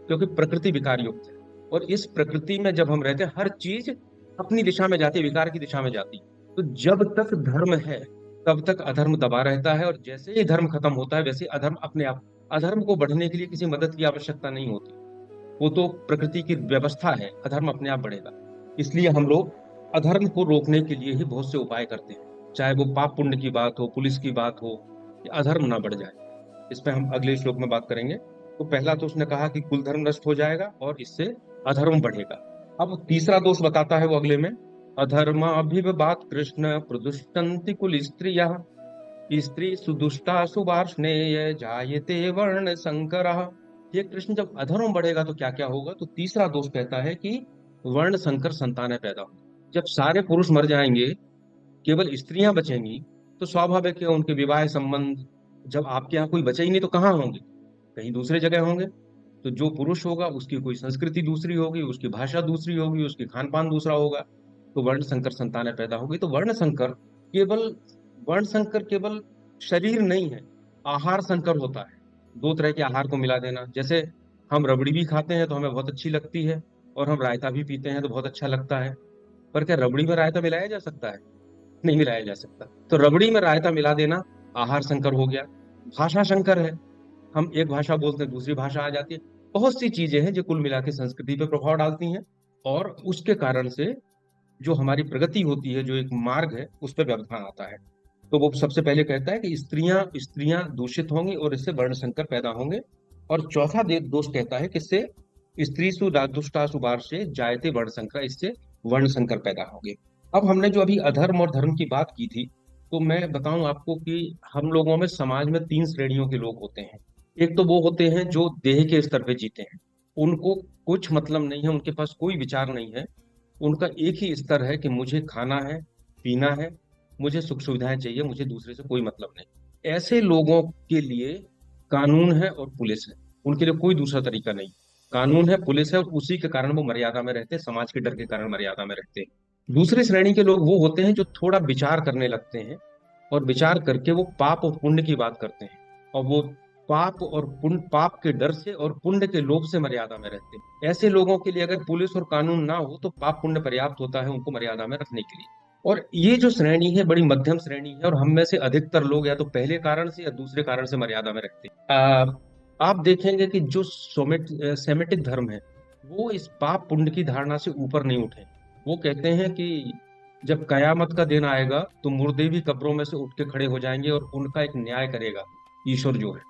क्योंकि प्रकृति विकार युक्त है। और इस प्रकृति में जब हम रहते हैं, हर चीज अपनी दिशा में जाती है, विकार की दिशा में जाती है। तो जब तक धर्म है तब तक अधर्म दबा रहता है, और जैसे ही धर्म खत्म होता है वैसे ही अधर्म अपने आप, अधर्म को बढ़ने के लिए किसी मदद की आवश्यकता नहीं होती। वो तो प्रकृति की व्यवस्था है, अधर्म अपने आप बढ़ेगा। इसलिए हम लोग अधर्म को रोकने के लिए ही बहुत से उपाय करते हैं, चाहे वो पाप पुण्य की बात हो, पुलिस की बात हो, कि अधर्म ना बढ़ जाए। इस पे हम अगले श्लोक में बात करेंगे। तो पहला तो उसने कहा कि कुल धर्म नष्ट हो जाएगा और इससे अधर्म बढ़ेगा। अब तीसरा दोष बताता है वो अगले में, अधर्माभिर्भात कृष्ण प्रदुष्टन्ति कुल स्त्रियः, स्त्री सुदुष्टा सुवार्ष्णेय जायते वर्ण संकर। ये कृष्ण, जब अधर्म बढ़ेगा तो क्या क्या होगा? तो तीसरा दोष कहता है कि वर्ण संकर संतानें पैदा होंगी। जब सारे पुरुष मर जाएंगे, केवल स्त्रियां बचेंगी, तो स्वाभाविक है उनके विवाह संबंध, जब आपके यहाँ कोई बचे ही नहीं तो कहाँ होंगे? कहीं दूसरे जगह होंगे। तो जो पुरुष होगा उसकी कोई संस्कृति दूसरी होगी, उसकी भाषा दूसरी होगी, उसकी खान पान दूसरा होगा। तो वर्ण संकर संतानें पैदा होगी। तो वर्ण संकर केवल शरीर नहीं है, आहार संकर होता है। दो तरह के आहार को मिला देना, जैसे हम रबड़ी भी खाते हैं तो हमें बहुत अच्छी लगती है, और हम रायता भी पीते हैं तो बहुत अच्छा लगता है। पर क्या रबड़ी में रायता मिलाया जा सकता है? नहीं मिलाया जा सकता। तो रबड़ी में रायता मिला देना आहार संकर हो गया। भाषा संकर है, हम एक भाषा बोलते हैं दूसरी भाषा आ जाती है। बहुत सी चीजें हैं जो कुल मिला के संस्कृति पे प्रभाव डालती हैं, और उसके कारण से जो हमारी प्रगति होती है, जो एक मार्ग है, उस पर व्यवधान आता है। तो वो सबसे पहले कहता है कि स्त्रियां स्त्रियां दूषित होंगी और इससे वर्ण संकर पैदा होंगे। और चौथा दोष कहता है कि इससे स्त्री सु दुष्टासु वार से जायते वर्ण संकर, इससे वर्ण संकर पैदा होंगे। अब हमने जो अभी अधर्म और धर्म की बात की थी, तो मैं बताऊं आपको कि हम लोगों में समाज में तीन श्रेणियों के लोग होते हैं। एक तो वो होते हैं जो देह के स्तर पे जीते हैं, उनको कुछ मतलब नहीं है, उनके पास कोई विचार नहीं है। उनका एक ही स्तर है कि मुझे खाना है, पीना है, मुझे सुख सुविधाएं चाहिए, मुझे दूसरे से कोई मतलब नहीं। ऐसे लोगों के लिए कानून है और पुलिस है, उनके लिए कोई दूसरा तरीका नहीं। कानून है, पुलिस है, और उसी के कारण वो मर्यादा में रहते हैं, समाज के डर के कारण मर्यादा में रहते हैं। दूसरी श्रेणी के लोग वो होते हैं जो थोड़ा विचार करने लगते हैं, और विचार करके वो पाप और पुण्य की बात करते हैं, और वो पाप के डर से और पुण्य के लोभ से मर्यादा में रहते हैं। ऐसे लोगों के लिए अगर पुलिस और कानून ना हो तो पाप पुण्य पर्याप्त होता है उनको मर्यादा में रखने के लिए। और ये जो श्रेणी है बड़ी मध्यम श्रेणी है, और हम में से अधिकतर लोग या तो पहले कारण से या दूसरे कारण से मर्यादा में रखते हैं। आप देखेंगे कि जो सेमेटिक धर्म है, वो इस पाप पुण्य की धारणा से ऊपर नहीं उठे। वो कहते हैं कि जब कयामत का दिन आएगा तो मुर्दे भी कब्रों में से उठ के खड़े हो जाएंगे, और उनका एक न्याय करेगा ईश्वर जो है।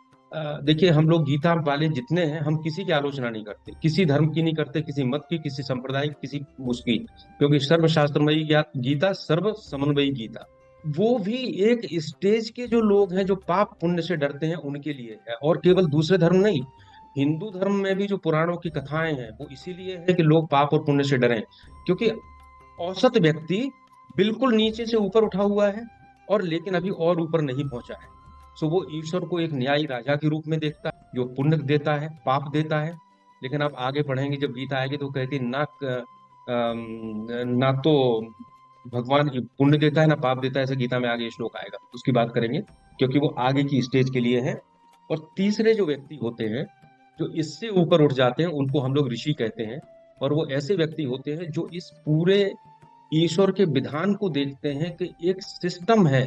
देखिए, हम लोग गीता वाले जितने हैं, हम किसी की आलोचना नहीं करते, किसी धर्म की नहीं करते, किसी मत की, किसी संप्रदाय की, किसी उसकी, क्योंकि सर्वशास्त्रमयी गीता सर्व समन्वयी गीता। वो भी एक स्टेज के जो लोग हैं जो पाप पुण्य से डरते हैं उनके लिए है, और केवल दूसरे धर्म नहीं। हिंदू धर्म में भी जो पुराणों की कथाएं हैं वो इसीलिए है कि लोग पाप और पुण्य से डरें, क्योंकि औसत व्यक्ति बिल्कुल नीचे से ऊपर उठा हुआ है, और लेकिन अभी और ऊपर नहीं पहुंचा है। सो वो ईश्वर को एक न्यायी राजा के रूप में देखता है, जो पुण्य देता है, पाप देता है। लेकिन आप आगे पढ़ेंगे, जब गीता आएगी तो कहती है ना तो भगवान पुण्य देता है ना पाप देता है। ऐसे गीता में आगे श्लोक आएगा, उसकी बात करेंगे, क्योंकि वो आगे की स्टेज के लिए है। और तीसरे जो व्यक्ति होते हैं जो इससे ऊपर उठ जाते हैं, उनको हम लोग ऋषि कहते हैं। और वो ऐसे व्यक्ति होते हैं जो इस पूरे ईश्वर के विधान को देखते हैं कि एक सिस्टम है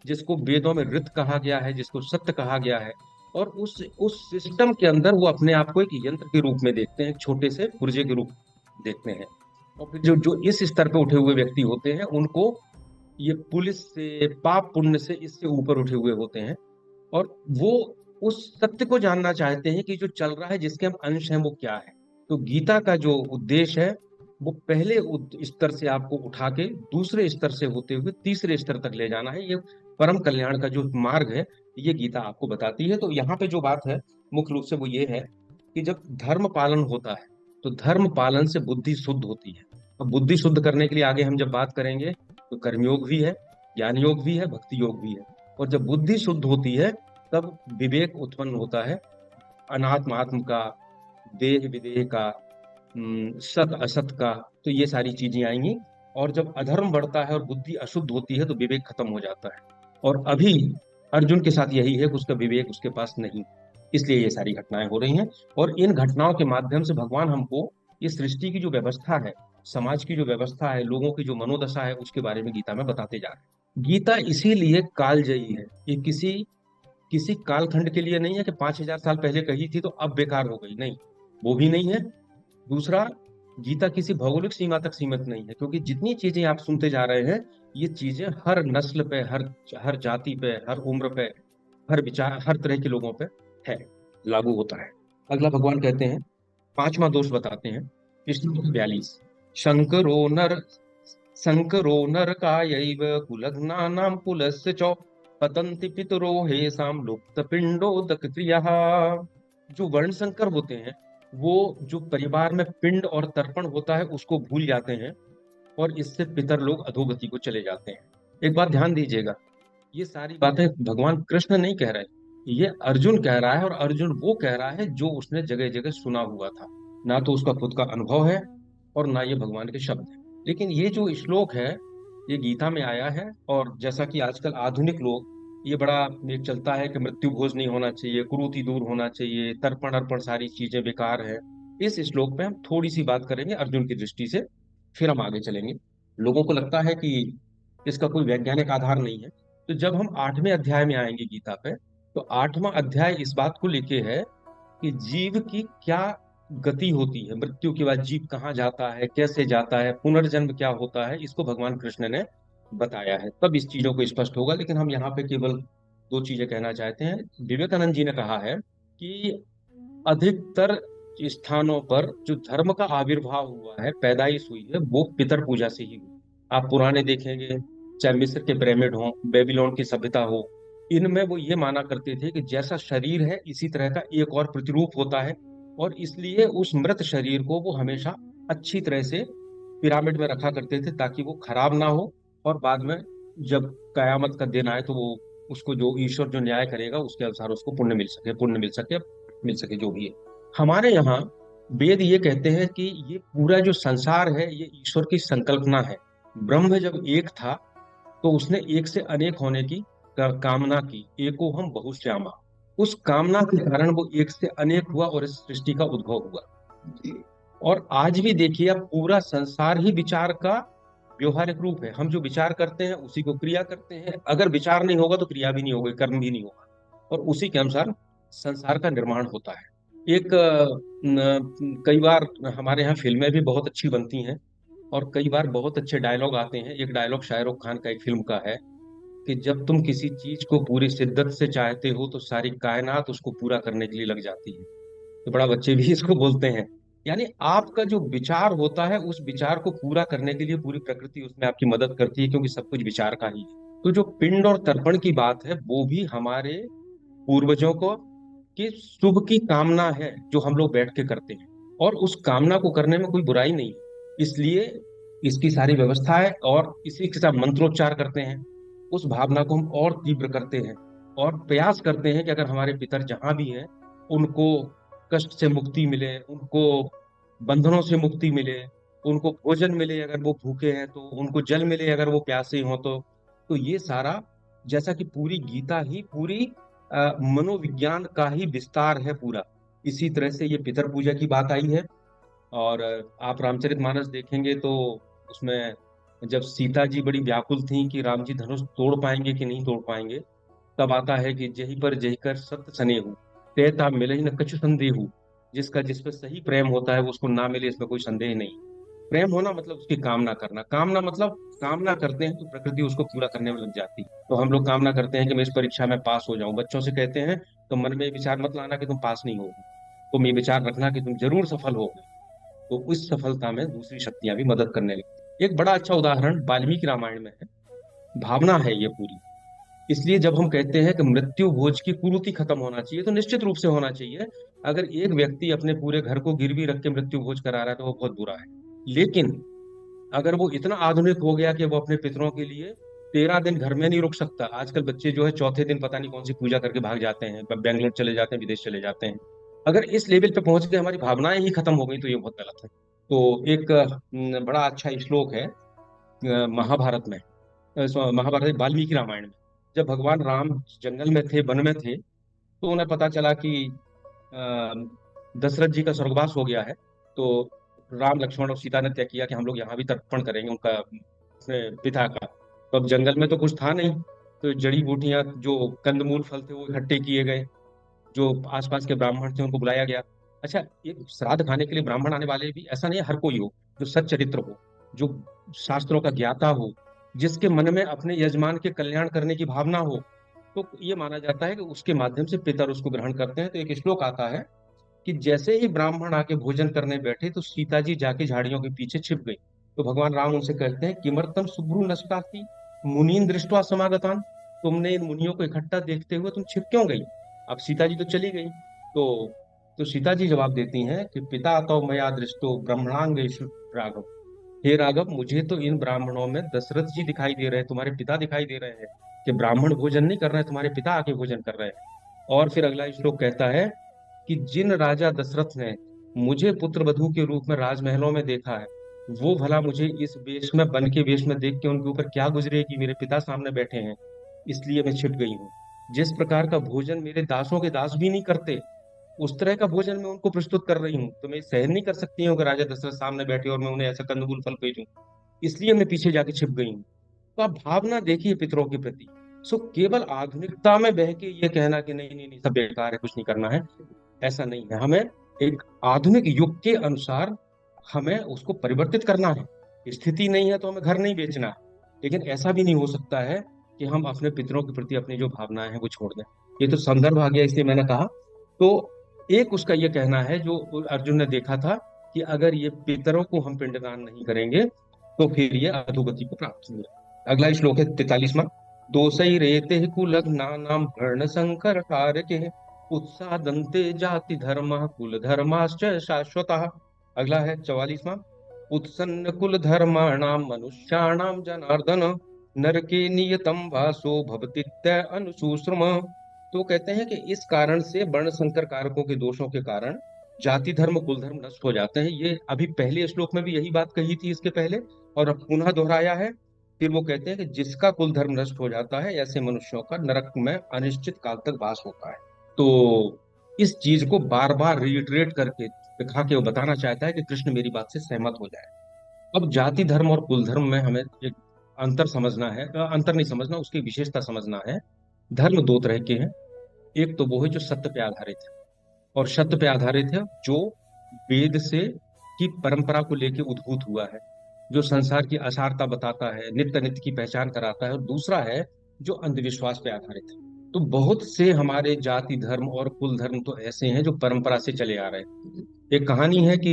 जिसको वेदों में ऋत कहा गया है, जिसको सत्य कहा गया है, और उस सिस्टम के अंदर वो अपने आप को एक यंत्र के रूप में देखते हैं, एक छोटे से पुर्जे के रूप देखते हैं। और फिर जो जो इस स्तर पे उठे हुए व्यक्ति होते हैं, उनको ये पुलिस से, पाप पुण्य से, इससे ऊपर उठे हुए होते हैं, और वो उस सत्य को जानना चाहते हैं कि जो चल रहा है, जिसके हम अंश हैं, वो क्या है। तो गीता का जो उद्देश्य है, वो पहले स्तर से आपको उठा के दूसरे स्तर से होते हुए तीसरे स्तर तक ले जाना है। ये परम कल्याण का जो मार्ग है, ये गीता आपको बताती है। तो यहाँ पे जो बात है मुख्य रूप से वो ये है कि जब धर्म पालन होता है तो धर्म पालन से बुद्धि शुद्ध होती है। और बुद्धि शुद्ध करने के लिए आगे हम जब बात करेंगे तो कर्मयोग भी है, ज्ञान योग भी है, भक्ति योग भी है। और जब बुद्धि शुद्ध होती है तब विवेक उत्पन्न होता है, अनात्म आत्म का, देह विदेह का, सत असत का। तो ये सारी चीजें आएंगी। और जब अधर्म बढ़ता है और बुद्धि अशुद्ध होती है तो विवेक खत्म हो जाता है। और अभी अर्जुन के साथ यही है कि उसका विवेक उसके पास नहीं, इसलिए ये सारी घटनाएं हो रही हैं। और इन घटनाओं के माध्यम से भगवान हमको इस सृष्टि की जो व्यवस्था है, समाज की जो व्यवस्था है, लोगों की जो मनोदशा है, उसके बारे में गीता में बताते जा रहे हैं। गीता इसीलिए कालजयी है। ये किसी किसी कालखंड के लिए नहीं है कि 5,000 साल पहले कही थी तो अब बेकार हो गई, नहीं, वो भी नहीं है। दूसरा, गीता किसी भौगोलिक सीमा तक सीमित नहीं है, क्योंकि जितनी चीजें आप सुनते जा रहे हैं, ये चीजें हर नस्ल पे, हर हर जाति पे, हर उम्र पे, हर विचार, हर तरह के लोगों पे है, लागू होता है। अगला भगवान कहते हैं, पांचवा दोष बताते हैं, श्लोक 42। शंकरो नर शंकरो नरकायैव कुलघ्नानां कुलस्य च पतन्ति पितरो हेषां लुप्त पिंडोदक क्रियः। जो वर्ण संकर होते हैं, वो जो परिवार में पिंड और तर्पण होता है उसको भूल जाते हैं, और इससे पितर लोग अधोगति को चले जाते हैं। एक बात ध्यान दीजिएगा, ये सारी बातें भगवान कृष्ण नहीं कह रहे, ये अर्जुन कह रहा है। और अर्जुन वो कह रहा है जो उसने जगह जगह सुना हुआ था, ना तो उसका खुद का अनुभव है और ना ये भगवान के शब्द है। लेकिन ये जो श्लोक है ये गीता में आया है। और जैसा कि आजकल आधुनिक लोग, ये बड़ा एक चलता है कि मृत्यु भोज नहीं होना चाहिए, कुरूति दूर होना चाहिए, तर्पण अर्पण सारी चीजें बेकार है। इस श्लोक पे हम थोड़ी सी बात करेंगे अर्जुन की दृष्टि से, फिर हम आगे चलेंगे। लोगों को लगता है कि इसका कोई वैज्ञानिक आधार नहीं है। तो जब हम 8वें अध्याय में आएंगे गीता पे, तो 8वां अध्याय इस बात को लेके है कि जीव की क्या गति होती है, मृत्यु के बाद जीव कहाँ जाता है, कैसे जाता है, पुनर्जन्म क्या होता है, इसको भगवान कृष्ण ने बताया है। तब इस चीजों को स्पष्ट होगा। लेकिन हम यहाँ पे केवल दो चीजें कहना चाहते हैं। विवेकानंद जी ने कहा है कि अधिकतर स्थानों पर जो धर्म का आविर्भाव हुआ है, पैदाइश हुई है, वो पितर पूजा से ही हुई। आप पुराने देखेंगे, चाहे मिस्र के पिरामिड हो, बेबीलोन की सभ्यता हो, इनमें वो ये माना करते थे कि जैसा शरीर है इसी तरह का एक और प्रतिरूप होता है, और इसलिए उस मृत शरीर को वो हमेशा अच्छी तरह से पिरामिड में रखा करते थे ताकि वो खराब ना हो, और बाद में जब कयामत का दिन आए तो वो उसको जो ईश्वर जो न्याय करेगा उसके अनुसार उसको पुण्य मिल सके, पुण्य मिल सके जो भी है। हमारे यहाँ वेद ये कहते हैं कि ये पूरा जो संसार है ये ईश्वर की संकल्पना है। ब्रह्म जब एक था तो उसने एक से अनेक होने की कामना की, एको हम बहुश्यामा। उस कामना के कारण वो एक से अनेक हुआ और इस सृष्टि का उद्भव हुआ। और आज भी देखिए, अब पूरा संसार ही विचार का व्यवहारिक रूप है। हम जो विचार करते हैं उसी को क्रिया करते हैं। अगर विचार नहीं होगा तो क्रिया भी नहीं होगी, कर्म भी नहीं होगा, और उसी के अनुसार संसार का निर्माण होता है। एक कई बार हमारे यहाँ फिल्में भी बहुत अच्छी बनती हैं, और कई बार बहुत अच्छे डायलॉग आते हैं। एक डायलॉग शाहरुख खान का एक फिल्म का है कि जब तुम किसी चीज को पूरी शिद्दत से चाहते हो तो सारी कायनात उसको पूरा करने के लिए लग जाती है। तो बड़ा बच्चे भी इसको बोलते हैं। यानी आपका जो विचार होता है उस विचार को पूरा करने के लिए पूरी प्रकृति उसमें आपकी मदद करती है, क्योंकि सब कुछ विचार का ही है। तो जो पिंड और तर्पण की बात है वो भी हमारे पूर्वजों को कि शुभ की कामना है जो हम लोग बैठ के करते हैं, और उस कामना को करने में कोई बुराई नहीं है। इसलिए इसकी सारी व्यवस्था है, और इसी के साथ मंत्रोच्चार करते हैं। उस भावना को हम और तीव्र करते हैं, और प्रयास करते हैं कि अगर हमारे पितर जहां भी हैं उनको कष्ट से मुक्ति मिले, उनको बंधनों से मुक्ति मिले, उनको भोजन मिले अगर वो भूखे हैं तो, उनको जल मिले अगर वो प्यासे हों तो ये सारा, जैसा कि पूरी गीता ही पूरी मनोविज्ञान का ही विस्तार है पूरा। इसी तरह से ये पितर पूजा की बात आई है। और आप रामचरितमानस देखेंगे तो उसमें जब सीता जी बड़ी व्याकुल थी कि राम जी धनुष तोड़ पाएंगे कि नहीं तोड़ पाएंगे, तब आता है कि जही पर जही कर सत्य सनेहु, तेता मिलहि न कछु संदेहु। जिसका जिस पर सही प्रेम होता है वो उसको ना मिले, इसमें कोई संदेह नहीं। प्रेम होना मतलब उसकी कामना करना, कामना मतलब कामना करते हैं तो प्रकृति उसको पूरा करने में लग जाती है। तो हम लोग कामना करते हैं कि मैं इस परीक्षा में पास हो जाऊं, बच्चों से कहते हैं तो मन में ये विचार मत लाना कि तुम पास नहीं होगे, तुम ये विचार रखना कि तुम जरूर सफल होगे। तो उस सफलता में दूसरी शक्तियां भी मदद करने लगती। एक बड़ा अच्छा उदाहरण वाल्मीकि रामायण में है, भावना है ये पूरी। इसलिए जब हम कहते हैं कि मृत्यु भोज की कुरीति खत्म होना चाहिए, तो निश्चित रूप से होना चाहिए। अगर एक व्यक्ति अपने पूरे घर को गिरवी रख के मृत्यु भोज करा रहा है तो वो बहुत बुरा है। लेकिन अगर वो इतना आधुनिक हो गया कि वो अपने पितरों के लिए 13 दिन घर में नहीं रुक सकता, आजकल बच्चे जो है चौथे दिन पता नहीं कौन सी पूजा करके भाग जाते हैं, बैंगलोर चले जाते हैं, विदेश चले जाते हैं। अगर इस लेवल पे पहुंच के हमारी भावनाएं ही खत्म हो गई तो ये बहुत गलत है। तो एक बड़ा अच्छा श्लोक है महाभारत में, महाभारत वाल्मीकि रामायण में। जब भगवान राम जंगल में थे, वन में थे, तो उन्हें पता चला कि अ, दशरथ जी का स्वर्गवास हो गया है। तो राम लक्ष्मण और सीता ने तय किया कि हम लोग यहाँ भी तर्पण करेंगे उनका, अपने पिता का। तो अब जंगल में तो कुछ था नहीं, तो जड़ी बूटियां जो कंदमूल फल थे वो इकट्ठे किए गए। जो आसपास के ब्राह्मण थे उनको बुलाया गया। अच्छा, ये श्राद्ध खाने के लिए ब्राह्मण आने वाले भी ऐसा नहीं है हर कोई हो, जो सच्चरित्र हो, जो शास्त्रों का ज्ञाता हो, जिसके मन में अपने यजमान के कल्याण करने की भावना हो, तो ये माना जाता है कि उसके माध्यम से पितर उसको ग्रहण करते हैं। तो एक श्लोक आता है कि जैसे ही ब्राह्मण आके भोजन करने बैठे तो सीता जी जाके झाड़ियों के पीछे छिप गई। तो भगवान राम उनसे कहते हैं, किमर्थम शुभ्रु नष्टासी मुनीन दृष्टवा समागतान। तुमने इन मुनियों को इकट्ठा देखते हुए तुम छिप क्यों गई? अब सीता जी तो चली गई। तो सीता जी जवाब देती हैं कि पिता तो मया दृष्टो ब्रह्मणांगेषु राघव। हे राघव, मुझे तो इन ब्राह्मणों में दशरथ जी दिखाई दे रहे हैं, तुम्हारे पिता दिखाई दे रहे हैं, कि ब्राह्मण भोजन नहीं कर रहे हैं, तुम्हारे पिता आके भोजन कर रहे हैं। और फिर अगला श्लोक कहता है कि जिन राजा दशरथ ने मुझे पुत्र वधू के रूप में राजमहलों में देखा है, वो भला मुझे इस वेश में, बन के वेश में देख के उनके ऊपर क्या गुजरे कि मेरे पिता सामने बैठे हैं, इसलिए मैं छिप गई हूँ। जिस प्रकार का भोजन मेरे दासों के दास भी नहीं करते, उस तरह का भोजन मैं उनको प्रस्तुत कर रही हूँ, तो मैं सहन नहीं कर सकती हूँ कि राजा दशरथ सामने बैठे और मैं उन्हें ऐसा कंदमूल फल भेजूं। इसलिए मैं पीछे जाके छिप गई हूँ। तो आप भावना देखिए पितरों के प्रति। सो केवल आधुनिकता में बह के ये कहना कि नहीं नहीं नहीं सब बेकार है, कुछ नहीं करना है, ऐसा नहीं है। हमें एक आधुनिक युग के अनुसार हमें उसको परिवर्तित करना है। स्थिति नहीं है तो हमें घर नहीं बेचना है, लेकिन ऐसा भी नहीं हो सकता है कि हम अपने पितरों के प्रति अपनी जो भावनाएं हैं वो छोड़ दें। ये तो संदर्भ आ गया, इसलिए मैंने कहा। तो एक उसका ये कहना है जो अर्जुन ने देखा था कि अगर ये पितरों को हम पिंडदान नहीं करेंगे तो फिर ये अधोगति को प्राप्त होंगे। अगला श्लोक है 43वां। दोषै रेते कुलघ्नानां वर्ण संकर कारके उत्सादन्ते जाति धर्म कुल धर्माश्च शाश्वतः। अगला है 44वां। उत्सन्न कुल धर्माणाम मनुष्याणाम जनार्दन नरके नियतम वासो भवतीत्य अनुसूश्रम। तो कहते हैं कि इस कारण से वर्ण संकर कारकों के दोषों के कारण जाति धर्म कुल धर्म नष्ट हो जाते हैं। ये अभी पहले श्लोक में भी यही बात कही थी इसके पहले, और अब पुनः दोहराया है। फिर वो कहते हैं कि जिसका कुल धर्म नष्ट हो जाता है ऐसे मनुष्यों का नरक में अनिश्चित काल तक वास होता है। तो इस चीज को बार बार रिइटरेट करके दिखा के वो बताना चाहता है कि कृष्ण मेरी बात से सहमत हो जाए। अब जाति धर्म और कुल धर्म में हमें एक अंतर समझना है, अंतर नहीं समझना, उसकी विशेषता समझना है। धर्म दो तरह के हैं। एक तो वो है जो सत्य पे आधारित है, और सत्य पे आधारित है जो वेद से की परंपरा को लेके उद्भूत हुआ है, जो संसार की असारता बताता है, नित्य नित्य की पहचान कराता है। और दूसरा है जो अंधविश्वास पे आधारित है। तो बहुत से हमारे जाति धर्म और कुल धर्म तो ऐसे हैं जो परंपरा से चले आ रहे हैं। एक कहानी है कि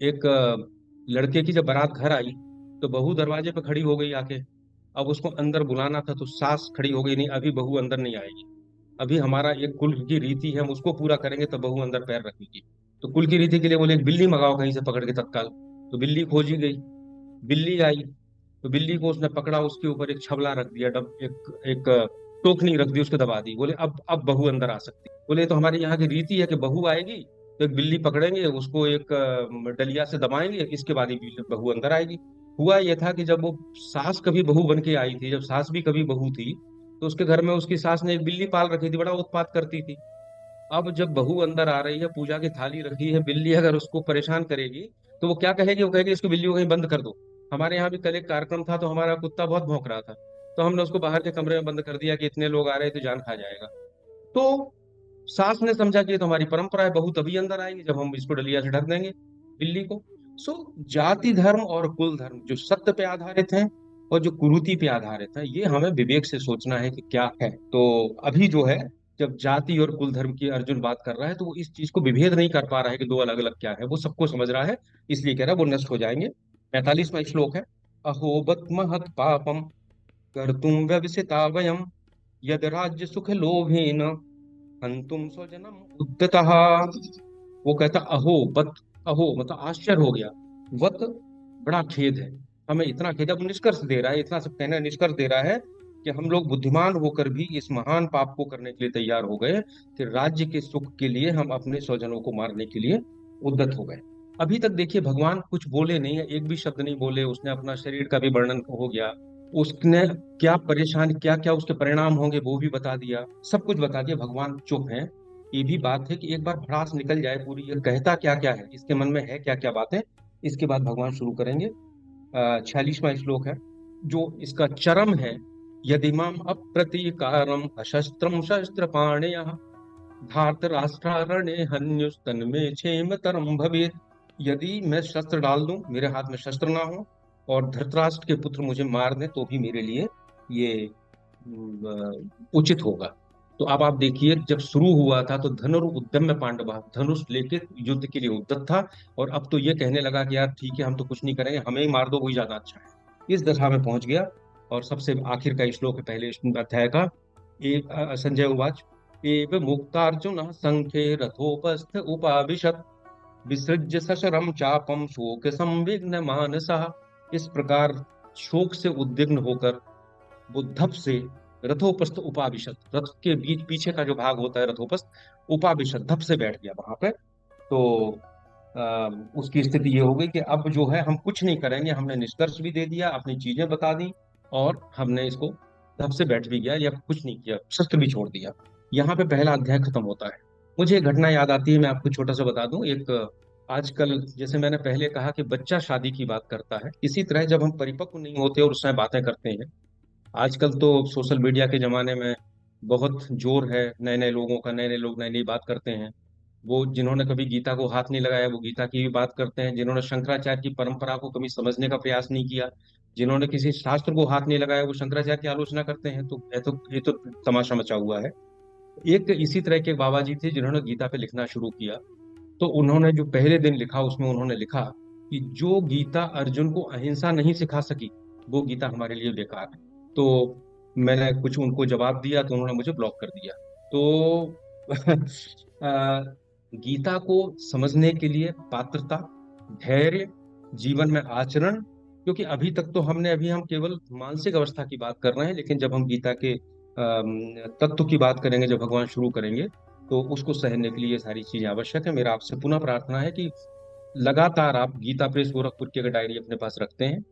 एक लड़के की जब बारात घर आई तो बहू दरवाजे पे खड़ी हो गई आके। अब उसको अंदर बुलाना था तो सास खड़ी हो गई, नहीं अभी बहू अंदर नहीं आएगी, अभी हमारा एक कुल की रीति है, हम उसको पूरा करेंगे तब बहू अंदर पैर रखेगी। तो कुल की रीति के लिए बोले एक बिल्ली मंगाओ कहीं से पकड़ के तत्काल। तो बिल्ली खोजी गई, बिल्ली आई, तो बिल्ली को उसने पकड़ा, उसके ऊपर एक छबला रख दिया, डब एक एक टोकनी रख दी, उसको दबा दी। बोले अब बहू अंदर आ सकती। बोले तो हमारे यहाँ की रीति है कि बहू आएगी तो एक बिल्ली पकड़ेंगे, उसको एक डलिया से दबाएंगे, इसके बाद ही बहू अंदर आएगी। हुआ यह था कि जब वो सास कभी बहू बन के आई थी, जब सास भी कभी बहू थी, तो उसके घर में उसकी सास ने एक बिल्ली पाल रखी थी, बड़ा उत्पात करती थी। अब जब बहू अंदर आ रही है, पूजा की थाली रखी है, बिल्ली अगर उसको परेशान करेगी तो वो क्या कहेगी? वो कहेगी इसको, बिल्ली को कहीं बंद कर दो। हमारे यहाँ भी कल एक कार्यक्रम था तो हमारा कुत्ता बहुत भौंक रहा था, तो हमने उसको बाहर के कमरे में बंद कर दिया कि इतने लोग आ रहे हैं तो जान खा जाएगा। तो सास ने समझा कि ये तो हमारी परंपरा है, बहू तभी अंदर आएगी जब हम इसको डलिया से ढक देंगे बिल्ली को। सो जाति धर्म और कुल धर्म जो सत्य पे आधारित है और जो कुरीति पे आधारित है, ये हमें विवेक से सोचना है कि क्या है। तो अभी जो है, जब जाति और कुल धर्म की अर्जुन बात कर रहा है तो वो इस चीज को विभेद नहीं कर पा रहा है कि दो अलग अलग क्या है, वो सबको समझ रहा है, इसलिए कह रहा है वो नष्ट हो जाएंगे। 45वां श्लोक है। अहोबत महत पापम कर्तुम व्यवसिता वयम यद राज्य सुख लोभेन हंतुम स्वजनम उद्यतः। वो कहता अहो बत, अहो मतलब आश्चर्य हो गया, वत बड़ा खेद है, हमें इतना खेद है। अब निष्कर्ष दे रहा है, इतना सब कहना निष्कर्ष दे रहा है कि हम लोग बुद्धिमान होकर भी इस महान पाप को करने के लिए तैयार हो गए कि राज्य के सुख के लिए हम अपने स्वजनों को मारने के लिए उद्यत हो गए। अभी तक देखिए भगवान कुछ बोले नहीं है, एक भी शब्द नहीं बोले, उसने अपना शरीर का भी वर्णन हो गया, उसने क्या परेशान, क्या क्या उसके परिणाम होंगे वो भी बता दिया, सब कुछ बता दिया, भगवान चुप हैं। ये भी बात है कि एक बार भड़ास निकल जाए पूरी, ये कहता क्या क्या है, इसके मन में है क्या क्या बातें, इसके बाद भगवान शुरू करेंगे। 46वां श्लोक है जो इसका चरम है। यदि माम अप्रतीकारम अशस्त्रम शस्त्र पाणेय धार्त राष्ट्रारण्य हन्युस्तन्मे क्षेम तरम भवेत्। यदि मैं शस्त्र डाल दूं, मेरे हाथ में शस्त्र ना हो, और धृतराष्ट्र के पुत्र मुझे मार दें तो भी मेरे लिए ये उचित होगा। तो अब आप देखिए, जब शुरू हुआ था तो धनुर उद्यम में पांडव धनुष लेके युद्ध के लिए उद्यत था, और अब तो ये कहने लगा कि यार ठीक है हम तो कुछ नहीं करेंगे, हमें ही मार दो वही ज्यादा अच्छा है, इस दशा में पहुंच गया। और सबसे आखिर का श्लोक है पहले अध्याय का। संजय उवाच एव मुक्तार्जुन संख्ये रथोपस्थ उपाविशत् विसृज्य सशरम चापम शोक संविघ्न मानसः। इस प्रकार शोक से उद्विग्न होकर वो धप से रथोपस्थ उपाविशत, रथ के बीच पीछे का जो भाग होता है रथोपस्थ, उपाविशत धप से बैठ गया वहां पे। तो उसकी स्थिति ये हो गई कि अब जो है हम कुछ नहीं करेंगे, हमने निष्कर्ष भी दे दिया, अपनी चीजें बता दी, और हमने इसको तब से बैठ भी गया या कुछ नहीं किया, शस्त्र भी छोड़ दिया। यहाँ पे पहला अध्याय खत्म होता है। मुझे एक घटना याद आती है, मैं आपको छोटा सा बता दूं। एक आजकल जैसे मैंने पहले कहा कि बच्चा शादी की बात करता है, इसी तरह जब हम परिपक्व नहीं होते और उस समय बातें करते हैं, आजकल तो सोशल मीडिया के जमाने में बहुत जोर है नए नए लोगों का, नए नए लोग नई नई बात करते हैं। वो जिन्होंने कभी गीता को हाथ नहीं लगाया वो गीता की भी बात करते हैं, जिन्होंने शंकराचार्य की परंपरा को कभी समझने का प्रयास नहीं किया, जिन्होंने किसी शास्त्र को हाथ नहीं लगाया, वो शंकराचार्य की आलोचना करते हैं। तो ये तो तमाशा मचा हुआ है। एक इसी तरह के एक बाबा जी थे जिन्होंने गीता पे लिखना शुरू किया। तो उन्होंने जो पहले दिन लिखा उसमें उन्होंने लिखा कि जो गीता अर्जुन को अहिंसा नहीं सिखा सकी, वो गीता हमारे लिए बेकार है। तो मैंने कुछ उनको जवाब दिया तो उन्होंने मुझे ब्लॉक कर दिया। तो गीता को समझने के लिए पात्रता, धैर्य, जीवन में आचरण, क्योंकि अभी तक तो अभी हम केवल मानसिक अवस्था की बात कर रहे हैं, लेकिन जब हम गीता के तत्व की बात करेंगे, जब भगवान शुरू करेंगे, तो उसको सहने के लिए ये सारी चीजें आवश्यक है। मेरा आपसे पुनः प्रार्थना है कि लगातार आप गीता प्रेस गोरखपुर की अगर डायरी अपने पास रखते हैं,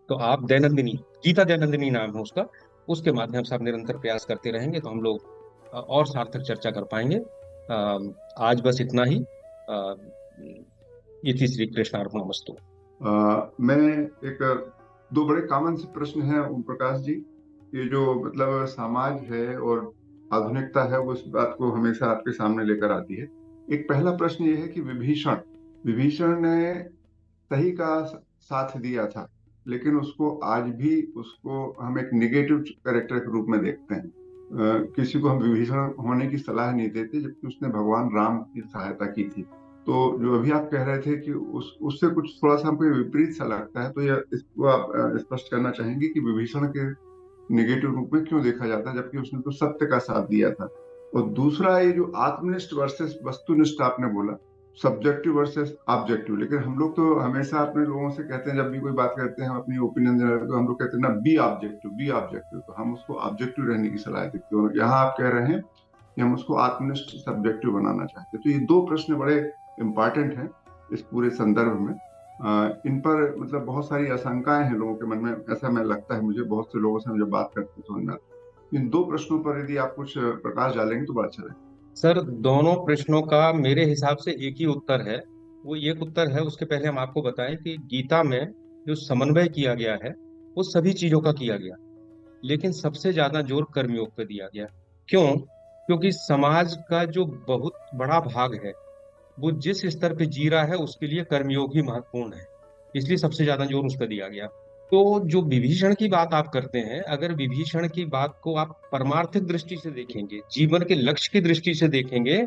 तो आप दैनंदिनी, गीता दैनंदिनी नाम है उसका, उसके माध्यम से आप निरंतर प्रयास करते रहेंगे तो हम लोग और सार्थक चर्चा कर पाएंगे। आज बस इतना ही। इति श्री कृष्णार्पणमस्तु। मैं एक दो बड़े कॉमन से प्रश्न हैं ओम प्रकाश जी। ये जो मतलब समाज है और आधुनिकता है वो इस बात को हमेशा आपके सामने लेकर आती है। एक पहला प्रश्न ये है कि विभीषण विभीषण ने सही का साथ दिया था, लेकिन उसको आज भी उसको हम एक निगेटिव कैरेक्टर के रूप में देखते हैं। किसी को हम विभीषण होने की सलाह नहीं देते, जबकि उसने भगवान राम की सहायता की थी। तो जो अभी आप कह रहे थे कि उससे कुछ थोड़ा सा हमको विपरीत सा लगता है, तो यह इसको आप स्पष्ट करना चाहेंगे कि विभीषण के निगेटिव रूप में क्यों देखा जाता है, जबकि उसने तो सत्य का साथ दिया था। और दूसरा, ये जो आत्मनिष्ठ वर्सेस वस्तुनिष्ठ आपने बोला, सब्जेक्टिव वर्सेस ऑब्जेक्टिव, लेकिन हम लोग तो हमेशा अपने लोगों से कहते हैं, जब भी कोई बात करते हैं, हम अपनी ओपिनियन देना तो हम लोग कहते हैं ना, बी ऑब्जेक्टिव बी ऑब्जेक्टिव, तो हम उसको ऑब्जेक्टिव रहने की सलाह देते हैं। यहाँ आप कह रहे हैं कि हम उसको आत्मनिष्ठ सब्जेक्टिव बनाना चाहते हैं। तो ये दो प्रश्न बड़े इंपॉर्टेंट हैं इस पूरे संदर्भ में। इन पर मतलब बहुत सारी आशंकाएं हैं लोगों के मन में, ऐसा मैं लगता है मुझे, बहुत से लोगों से हम जब बात करते हैं समझ में आता है। इन दो प्रश्नों पर यदि आप कुछ प्रकाश डालेंगे तो बड़ा अच्छा रहेगा। सर, दोनों प्रश्नों का मेरे हिसाब से एक ही उत्तर है। वो एक उत्तर है, उसके पहले हम आपको बताएं कि गीता में जो समन्वय किया गया है वो सभी चीजों का किया गया, लेकिन सबसे ज्यादा जोर कर्मयोग पे दिया गया। क्यों? क्योंकि समाज का जो बहुत बड़ा भाग है वो जिस स्तर पे जी रहा है उसके लिए कर्मयोग ही महत्वपूर्ण है, इसलिए सबसे ज्यादा जोर उस पर दिया गया। तो जो विभीषण की बात आप करते हैं, अगर विभीषण की बात को आप परमार्थिक दृष्टि से देखेंगे, जीवन के लक्ष्य की दृष्टि से देखेंगे,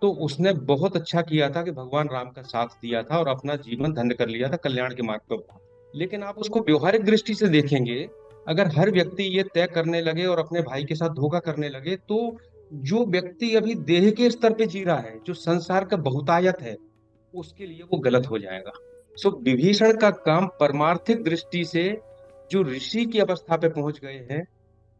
तो उसने बहुत अच्छा किया था कि भगवान राम का साथ दिया था और अपना जीवन धन्य कर लिया था, कल्याण के मार्ग पर था। लेकिन आप उसको व्यवहारिक दृष्टि से देखेंगे, अगर हर व्यक्ति ये तय करने लगे और अपने भाई के साथ धोखा करने लगे, तो जो व्यक्ति अभी देह के स्तर पे जी रहा है, जो संसार का बहुतायत है, उसके लिए वो गलत हो जाएगा। सो विभीषण का काम परमार्थिक दृष्टि से, जो ऋषि की अवस्था पे पहुंच गए हैं,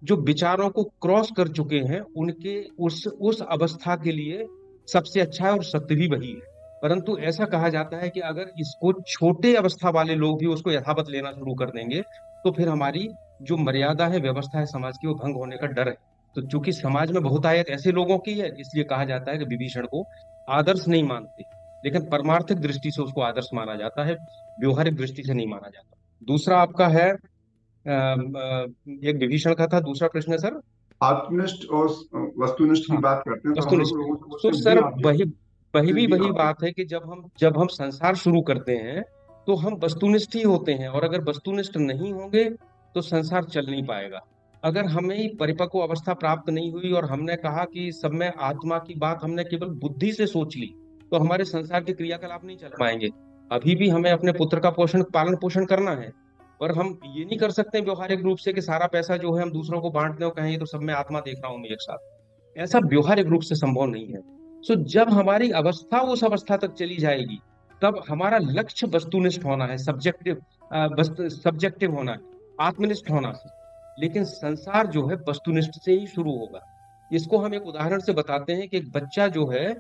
जो विचारों को क्रॉस कर चुके हैं, उनके उस अवस्था के लिए सबसे अच्छा है और सत्य भी वही है। परंतु ऐसा कहा जाता है कि अगर इसको छोटे अवस्था वाले लोग भी उसको यथावत लेना शुरू कर देंगे, तो फिर हमारी जो मर्यादा है, व्यवस्था है समाज की, वो भंग होने का डर है। तो चूंकि समाज में बहुतायत ऐसे लोगों की है, इसलिए कहा जाता है कि विभीषण को आदर्श नहीं मानते, लेकिन परमार्थिक दृष्टि से उसको आदर्श माना जाता है, व्यवहारिक दृष्टि से नहीं माना जाता। दूसरा आपका है एक विभीषण का था, दूसरा प्रश्न है सर। आत्मनिष्ठ और वस्तुनिष्ठ की हाँ, बात करते हैं तो हम लोग वस्तुनिष्ठ। लोगों से तो बोलते हैं बी सर, वही ऑब्जेक्ट, वही भी बी वही ऑब्जेक्ट। बात है कि जब हम संसार शुरू करते हैं, तो हम वस्तुनिष्ठ ही होते हैं, और अगर वस्तुनिष्ठ नहीं होंगे तो संसार चल नहीं पाएगा। अगर हमें परिपक्व अवस्था प्राप्त नहीं हुई और हमने कहा कि सब में आत्मा की बात हमने केवल बुद्धि से सोच ली, तो हमारे संसार के क्रियाकलाप नहीं चल पाएंगे। अभी भी हमें अपने पुत्र का पालन पोषण करना है, पर हम ये नहीं कर सकते व्यवहारिक रूप से कि सारा पैसा जो है हम दूसरों को बांट दें और कहें ये तो सब में आत्मा देख रहा हूँ मैं एक साथ। ऐसा व्यवहारिक रूप से संभव नहीं है। सो जब हमारी अवस्था उस अवस्था तक चली जाएगी, तब हमारा लक्ष्य वस्तुनिष्ठ होना है, सब्जेक्टिव होना है, आत्मनिष्ठ होना है। लेकिन संसार जो है वस्तुनिष्ठ से ही शुरू होगा। इसको हम एक उदाहरण से बताते हैं कि एक बच्चा जो है,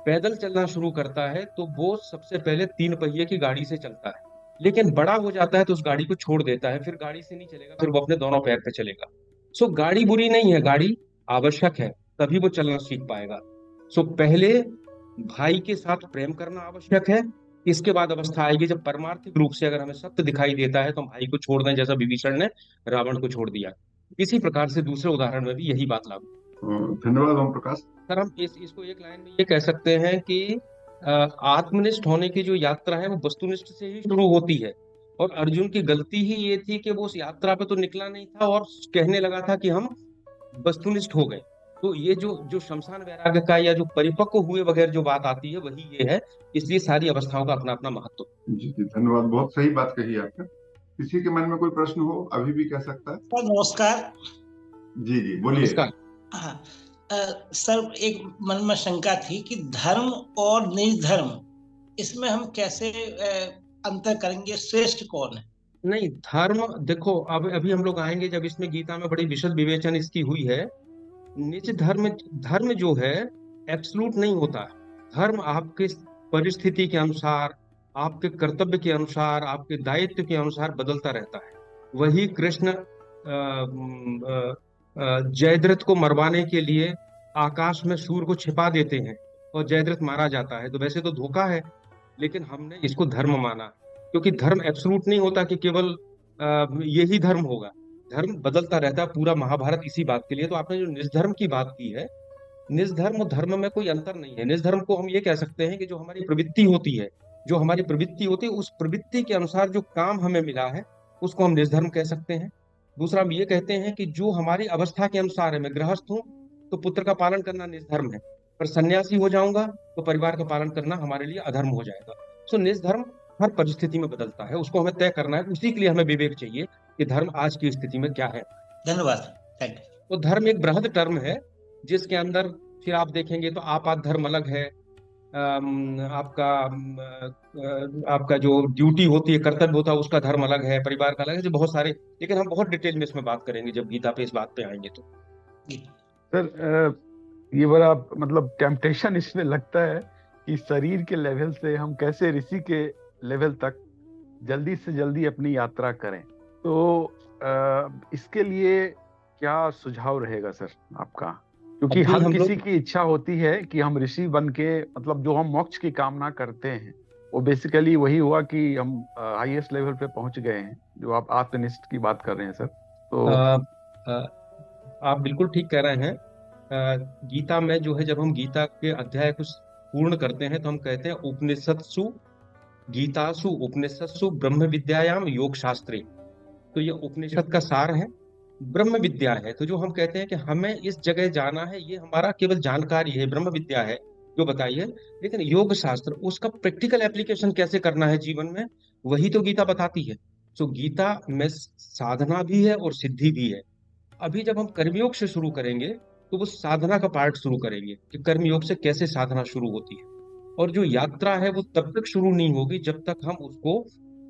पैदल चलना शुरू करता है तो वो सबसे पहले 3 पहिए की गाड़ी से चलता है, लेकिन बड़ा हो जाता है तो उस गाड़ी को छोड़ देता है, फिर गाड़ी से नहीं चलेगा, फिर वो अपने दोनों पैर पे चलेगा। सो गाड़ी बुरी नहीं है, गाड़ी आवश्यक है, तभी वो चलना सीख पाएगा। सो पहले भाई के साथ प्रेम करना आवश्यक है। इसके बाद अवस्था आएगी जब परमार्थिक रूप से अगर हमें सत्य दिखाई देता है तो हम भाई को छोड़ दें, जैसा विभीषण ने रावण को छोड़ दिया। इसी प्रकार से दूसरे उदाहरण में भी यही बात लागू। धन्यवाद ओम प्रकाश। सर हम इसको एक लाइन में ये कह सकते हैं कि अ, आत्मनिष्ठ होने की जो यात्रा है वो वस्तुनिष्ठ से ही शुरू होती है। और अर्जुन की गलती ही ये थी कि वो उस यात्रा पे तो निकला नहीं था और कहने लगा था कि हम वस्तुनिष्ठ हो गए। तो ये जो जो शमशान वैराग्य का या जो परिपक्व हुए वगैरह जो बात आती है वही ये है। इसलिए सारी अवस्थाओं का अपना अपना महत्व। जी जी, धन्यवाद, बहुत सही बात कही आपने। किसी के मन में कोई प्रश्न हो अभी भी कह सकता है। सर नमस्कार। जी जी बोलिए। नमस्कार। हाँ, सर एक मन में शंका थी कि धर्म और निर्धर्म, इसमें हम कैसे अंतर करेंगे, श्रेष्ठ कौन है? नहीं, धर्म देखो, अब अभी हम लोग आएंगे जब इसमें गीता में बड़ी विशद विवेचन इसकी हुई है। निज धर्म, धर्म जो है एब्सलूट नहीं होता। धर्म आपके परिस्थिति के अनुसार, आपके कर्तव्य के अनुसार, आपके दायित्व के अनुसार बदलता रहता है। वही कृष्ण जयद्रथ को मरवाने के लिए आकाश में सूर्य को छिपा देते हैं और जयद्रथ मारा जाता है। तो वैसे तो धोखा है, लेकिन हमने इसको धर्म माना, क्योंकि धर्म एब्सलूट नहीं होता कि केवल यही धर्म होगा। धर्म बदलता रहता है। पूरा महाभारत इसी बात के लिए। तो आपने जो निजधर्म की बात की है, निजधर्म और धर्म में कोई अंतर नहीं है। निजधर्म को हम ये कह सकते हैं कि जो हमारी प्रवृत्ति होती है, जो हमारी प्रवृत्ति होती है उस प्रवृत्ति के अनुसार जो काम हमें मिला है उसको हम निजधर्म कह सकते हैं। दूसरा हम ये कहते हैं कि जो हमारी अवस्था के अनुसार है, मैं गृहस्थ हूँ तो पुत्र का पालन करना निजधर्म है, पर सन्यासी हो जाऊंगा तो परिवार का पालन करना हमारे लिए अधर्म हो जाएगा। सो निजधर्म हर परिस्थिति में बदलता है, उसको हमें तय करना है। उसी के लिए हमें विवेक चाहिए कि धर्म आज की स्थिति में क्या है। धन्यवाद। Thank you. तो धर्म एक बृहद टर्म है जिसके अंदर फिर आप देखेंगे तो आपात धर्म अलग है। आपका जो ड्यूटी होती है, कर्तव्य होता है, उसका धर्म अलग है, परिवार का अलग है, जो बहुत सारे। लेकिन हम बहुत डिटेल में इसमें बात करेंगे जब गीता पे इस बात पे आएंगे तो। सर ये बड़ा मतलब टेम्पटेशन इसमें लगता है कि शरीर के लेवल से हम कैसे ऋषि के लेवल तक जल्दी से जल्दी अपनी यात्रा करें। तो इसके लिए क्या सुझाव रहेगा सर आपका? क्योंकि हर किसी की इच्छा होती है कि हम ऋषि बन के, मतलब जो हम मोक्ष की कामना करते हैं वो बेसिकली वही हुआ कि हम हाईएस्ट लेवल पे पहुंच गए हैं, जो आप आत्मनिष्ठ की बात कर रहे हैं सर। तो आप बिल्कुल ठीक कह रहे हैं। गीता में जो है, जब हम गीता के अध्याय को पूर्ण करते हैं तो हम कहते हैं उपनिषत्सु गीतासु उपनिषत्सु ब्रह्म विद्यायाम योग शास्त्रे। तो ये उपनिषद का सार है, ब्रह्म विद्या है। तो जो हम कहते हैं कि हमें इस जगह जाना है, ये हमारा केवल जानकारी है, ब्रह्म विद्या है जो बताइए। लेकिन योग शास्त्र, उसका प्रैक्टिकल एप्लीकेशन कैसे करना है जीवन में, वही तो गीता बताती है। तो गीता में साधना भी है और सिद्धि भी है। अभी जब हम कर्मयोग से शुरू करेंगे तो वो साधना का पार्ट शुरू करेंगे कि कर्मयोग से कैसे साधना शुरू होती है। और जो यात्रा है वो तब तक शुरू नहीं होगी जब तक हम उसको,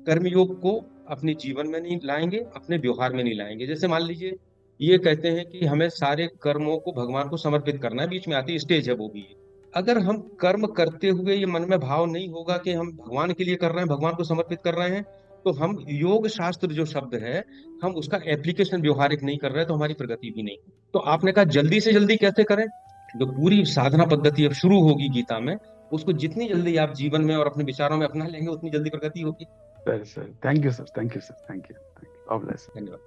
कर्मयोग को अपने जीवन में नहीं लाएंगे, अपने व्यवहार में नहीं लाएंगे। जैसे मान लीजिए ये कहते हैं कि हमें सारे कर्मों को भगवान को समर्पित करना है, बीच में आती स्टेज है वो भी। अगर हम कर्म करते हुए ये मन में भाव नहीं होगा कि हम भगवान के लिए कर रहे हैं, भगवान को समर्पित कर रहे हैं, तो हम योग शास्त्र जो शब्द है, हम उसका एप्लीकेशन व्यवहारिक नहीं कर रहे हैं, तो हमारी प्रगति भी नहीं। तो आपने कहा जल्दी से जल्दी कैसे करें, जो पूरी साधना पद्धति अब शुरू होगी गीता में, उसको जितनी जल्दी आप जीवन में और अपने विचारों में अपना लेंगे उतनी जल्दी प्रगति होगी। Sir thank you sir, thank you sir, thank you, all bless. धन्यवाद।